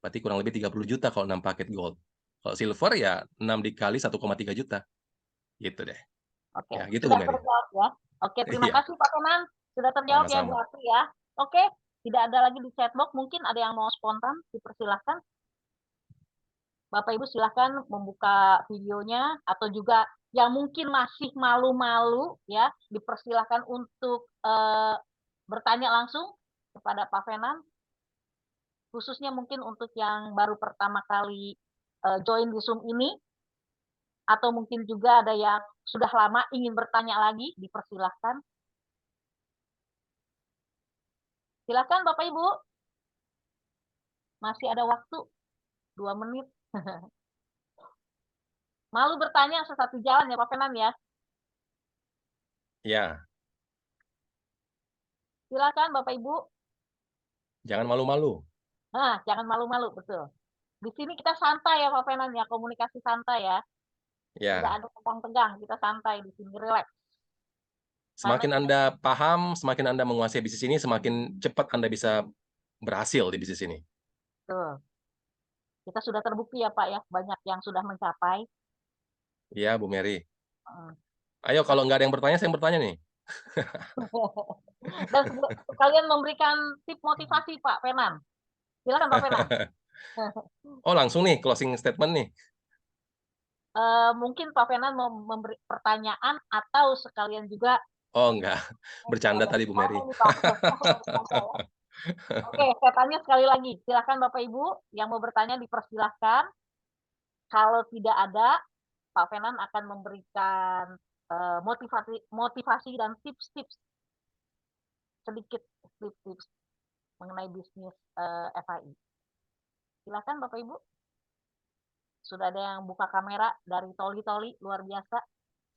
Berarti kurang lebih 30 juta kalau 6 paket gold. Kalau silver ya 6 dikali 1,3 juta. Gitu deh. Oke, Ya, gitu sudah Bu Mary. terjawab ya. Oke, terima Iya. kasih Pak Fenan. Sudah terjawab ya Bu Sama-sama. Apri ya. Oke, tidak ada lagi di chatbox. Mungkin ada yang mau spontan, dipersilahkan. Bapak Ibu silahkan membuka videonya, atau juga yang mungkin masih malu-malu ya, dipersilahkan untuk bertanya langsung kepada Pak Fenan. Khususnya mungkin untuk yang baru pertama kali join di Zoom ini, atau mungkin juga ada yang sudah lama ingin bertanya lagi, dipersilahkan. Silakan Bapak Ibu. Masih ada waktu 2 menit. Malu bertanya sesatu jalan ya Pak Fenan ya. Ya. Silakan Bapak Ibu. Jangan malu-malu. Nah, jangan malu-malu, betul. Di sini kita santai ya Pak Fenan ya, komunikasi santai ya. Tidak Ya, ada tegang-tegang, kita santai di sini, rileks. Karena semakin kita Anda paham, semakin Anda menguasai bisnis ini, semakin cepat Anda bisa berhasil di bisnis ini. betul. Kita sudah terbukti ya Pak ya, banyak yang sudah mencapai. Ya, Bu Mary. Heeh. Ayo, Nah, kalau nggak ada yang bertanya, saya yang bertanya nih. dan sekalian memberikan tip motivasi Pak Fenan. Silakan Pak Fenan. Oh, langsung nih, closing statement nih. Mungkin Pak Fenan mau memberi pertanyaan atau sekalian juga Oh, enggak. Bercanda tadi, Bu oh Mary. ini Pak. Bercanda ya. Oke, saya tanya sekali lagi. Silakan Bapak Ibu yang mau bertanya dipersilahkan. Kalau tidak ada, Pak Fenan akan memberikan motivasi motivasi dan tips-tips sedikit tips-tips mengenai bisnis FAI. Silakan Bapak Ibu. Sudah ada yang buka kamera dari Toli-Toli, luar biasa.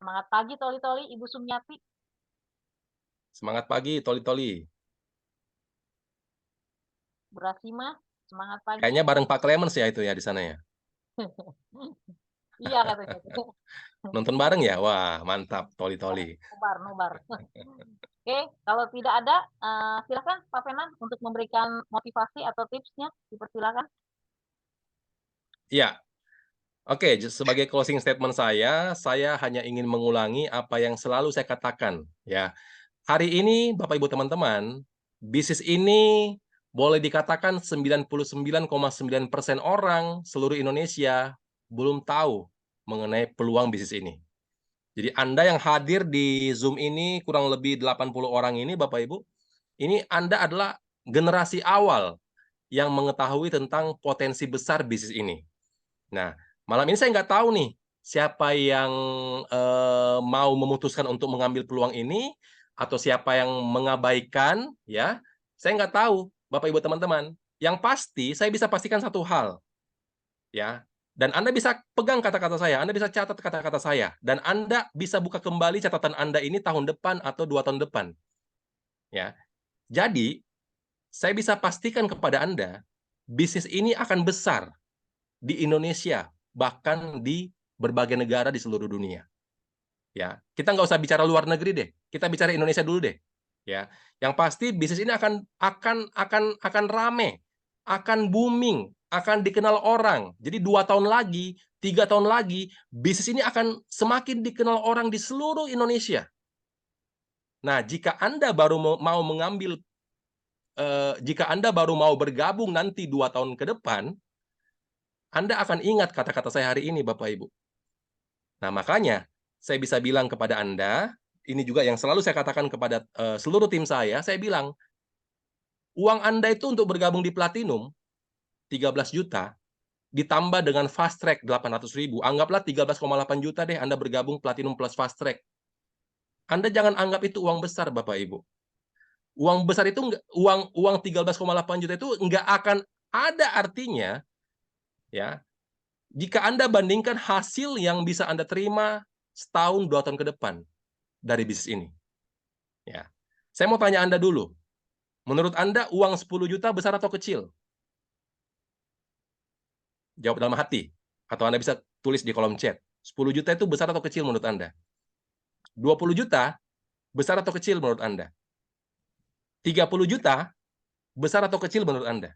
Semangat pagi Toli-Toli, Ibu Sumyati. Semangat pagi, Toli-Toli. Bu Rasima, semangat pagi. Kayaknya bareng Pak Clemens ya itu ya di sana ya. Iya katanya. Nonton bareng ya? Wah, mantap, Toli-Toli. Nobar, nobar. Oke, kalau tidak ada, silakan Pak Fenan untuk memberikan motivasi atau tipsnya, dipersilakan. Iya. Oke, sebagai closing statement saya hanya ingin mengulangi apa yang selalu saya katakan, ya. Hari ini, Bapak Ibu teman-teman, bisnis ini boleh dikatakan 99,9% orang seluruh Indonesia belum tahu mengenai peluang bisnis ini. Jadi Anda yang hadir di Zoom ini kurang lebih 80 orang ini, Bapak Ibu, ini Anda adalah generasi awal yang mengetahui tentang potensi besar bisnis ini. Nah, malam ini saya nggak tahu nih siapa yang mau memutuskan untuk mengambil peluang ini atau siapa yang mengabaikan, ya. Saya nggak tahu, Bapak Ibu teman-teman. Yang pasti saya bisa pastikan satu hal, ya. Dan Anda bisa pegang kata-kata saya, Anda bisa catat kata-kata saya, dan Anda bisa buka kembali catatan Anda ini tahun depan atau 2 tahun depan, ya. Jadi, saya bisa pastikan kepada Anda, bisnis ini akan besar di Indonesia, bahkan di berbagai negara di seluruh dunia. Ya, kita nggak usah bicara luar negeri deh, kita bicara Indonesia dulu deh. Ya, yang pasti bisnis ini akan rame, akan booming, akan dikenal orang. Jadi 2 tahun lagi, 3 tahun lagi, bisnis ini akan semakin dikenal orang di seluruh Indonesia. Nah, jika Anda baru mau mengambil, jika Anda baru mau bergabung nanti 2 tahun ke depan, Anda akan ingat kata-kata saya hari ini, Bapak Ibu. Nah, makanya saya bisa bilang kepada Anda, ini juga yang selalu saya katakan kepada seluruh tim saya bilang, uang Anda itu untuk bergabung di Platinum 13 juta, ditambah dengan Fast Track 800.000, anggaplah 13,8 juta deh Anda bergabung Platinum plus Fast Track. Anda jangan anggap itu uang besar, Bapak Ibu. Uang besar itu uang 13,8 juta itu nggak akan ada artinya, ya, jika Anda bandingkan hasil yang bisa Anda terima setahun 2 tahun ke depan dari bisnis ini. Ya. Saya mau tanya Anda dulu. Menurut Anda uang 10 juta besar atau kecil? Jawab dalam hati. Atau Anda bisa tulis di kolom chat. 10 juta itu besar atau kecil menurut Anda? 20 juta besar atau kecil menurut Anda? 30 juta besar atau kecil menurut Anda?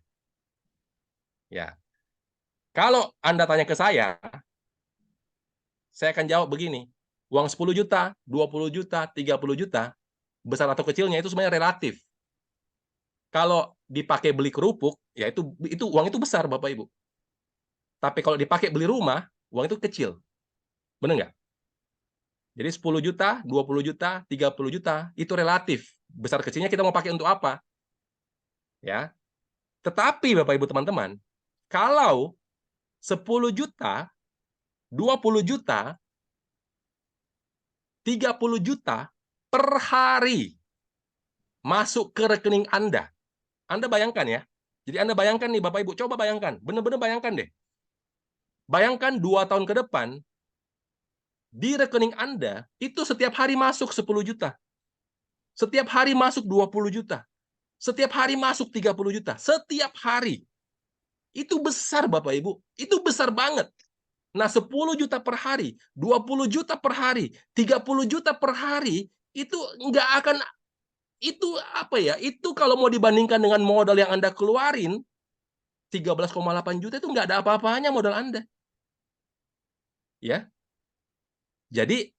Ya. Kalau Anda tanya ke saya akan jawab begini. Uang 10 juta, 20 juta, 30 juta, besar atau kecilnya itu sebenarnya relatif. Kalau dipakai beli kerupuk, ya itu uang itu besar, Bapak Ibu. Tapi kalau dipakai beli rumah, uang itu kecil. Benar nggak? Jadi 10 juta, 20 juta, 30 juta, itu relatif. Besar kecilnya kita mau pakai untuk apa? Ya. Tetapi Bapak Ibu teman-teman, kalau 10 juta, 20 juta, 30 juta per hari masuk ke rekening Anda. Anda bayangkan ya. Jadi Anda bayangkan nih Bapak Ibu, coba bayangkan. Benar-benar bayangkan deh. Bayangkan 2 tahun ke depan, di rekening Anda, itu setiap hari masuk 10 juta. Setiap hari masuk 20 juta. Setiap hari masuk 30 juta. Setiap hari. Itu besar Bapak Ibu, itu besar banget. Nah 10 juta per hari, 20 juta per hari, 30 juta per hari, itu nggak akan, itu apa ya, itu kalau mau dibandingkan dengan modal yang Anda keluarin, 13,8 juta itu nggak ada apa-apanya modal Anda. Ya, jadi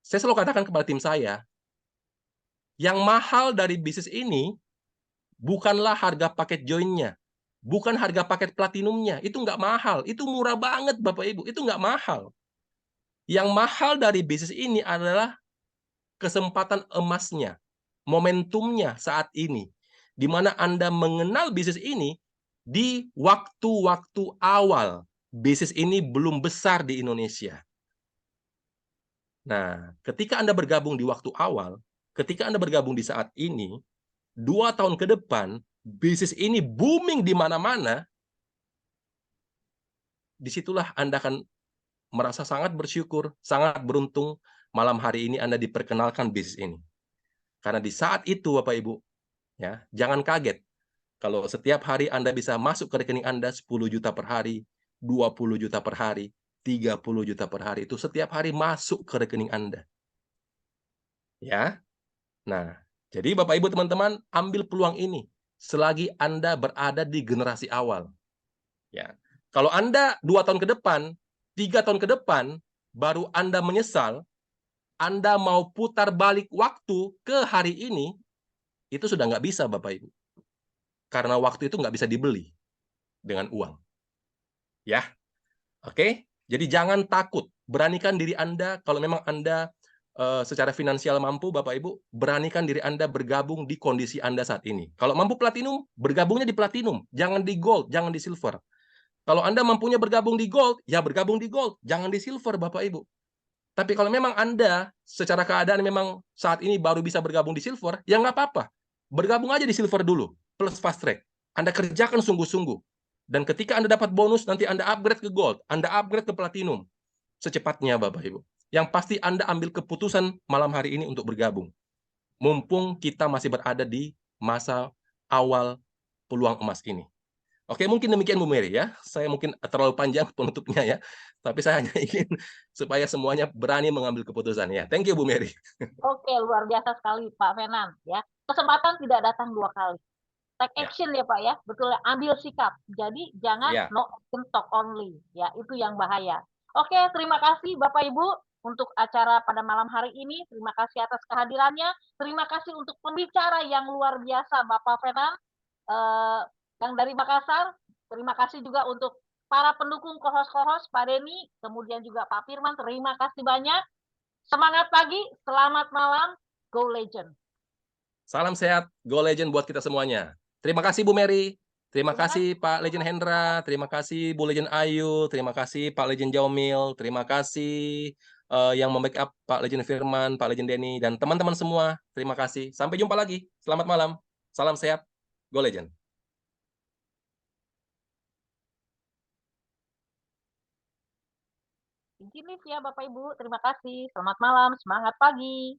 saya selalu katakan kepada tim saya, yang mahal dari bisnis ini bukanlah harga paket join-nya, bukan harga paket platinumnya, itu nggak mahal, itu murah banget Bapak Ibu, itu nggak mahal. Yang mahal dari bisnis ini adalah kesempatan emasnya, momentumnya saat ini, di mana Anda mengenal bisnis ini di waktu-waktu awal. Bisnis ini belum besar di Indonesia. Nah, ketika Anda bergabung di waktu awal, ketika Anda bergabung di saat ini, 2 tahun ke depan, bisnis ini booming di mana-mana, disitulah Anda akan merasa sangat bersyukur, sangat beruntung, malam hari ini Anda diperkenalkan bisnis ini. Karena di saat itu, Bapak Ibu, ya, jangan kaget kalau setiap hari Anda bisa masuk ke rekening Anda 10 juta per hari, 20 juta per hari, 30 juta per hari, itu setiap hari masuk ke rekening Anda. Ya. Nah, jadi Bapak Ibu teman-teman, ambil peluang ini selagi Anda berada di generasi awal. Ya. Kalau Anda 2 tahun ke depan, 3 tahun ke depan, baru Anda menyesal, Anda mau putar balik waktu ke hari ini, itu sudah nggak bisa Bapak Ibu. Karena waktu itu nggak bisa dibeli dengan uang. Ya, oke? Jadi jangan takut. Beranikan diri Anda, kalau memang Anda secara finansial mampu, Bapak Ibu, beranikan diri Anda bergabung di kondisi Anda saat ini. Kalau mampu platinum, bergabungnya di platinum. Jangan di gold, jangan di silver. Kalau Anda mampunya bergabung di gold, ya bergabung di gold. Jangan di silver, Bapak Ibu. Tapi kalau memang Anda secara keadaan memang saat ini baru bisa bergabung di silver, ya nggak apa-apa. Bergabung aja di silver dulu, plus fast track. Anda kerjakan sungguh-sungguh. Dan ketika Anda dapat bonus, nanti Anda upgrade ke gold, Anda upgrade ke platinum. Secepatnya, Bapak Ibu. Yang pasti Anda ambil keputusan malam hari ini untuk bergabung. Mumpung kita masih berada di masa awal peluang emas ini. Oke, mungkin demikian Bu Mary ya. Saya mungkin terlalu panjang penutupnya ya. Tapi saya hanya ingin supaya semuanya berani mengambil keputusan ya. Thank you Bu Mary. Oke, luar biasa sekali Pak Fenan ya. Kesempatan tidak datang 2 kali. Take Ya, action ya Pak ya, betul ya, ambil sikap. Jadi jangan ya. no action talk only, ya itu yang bahaya. Oke, terima kasih Bapak Ibu untuk acara pada malam hari ini. Terima kasih atas kehadirannya. Terima kasih untuk pembicara yang luar biasa Bapak Fenan yang dari Makassar. Terima kasih juga untuk para pendukung kohos-kohos Pak Denny, kemudian juga Pak Firman. Terima kasih banyak. Semangat pagi, selamat malam, go legend. Salam sehat, go legend buat kita semuanya. Terima kasih Bu Mary. Terima Terima kasih. kasih Pak Legend Hendra, terima kasih Bu Legend Ayu, terima kasih Pak Legend Jaumil, terima kasih yang membackup Pak Legend Firman, Pak Legend Denny, dan teman-teman semua. Terima kasih. Sampai jumpa lagi. Selamat malam. Salam sehat. Go Legend. Izin live ya Bapak Ibu. Terima kasih. Selamat malam, semangat pagi.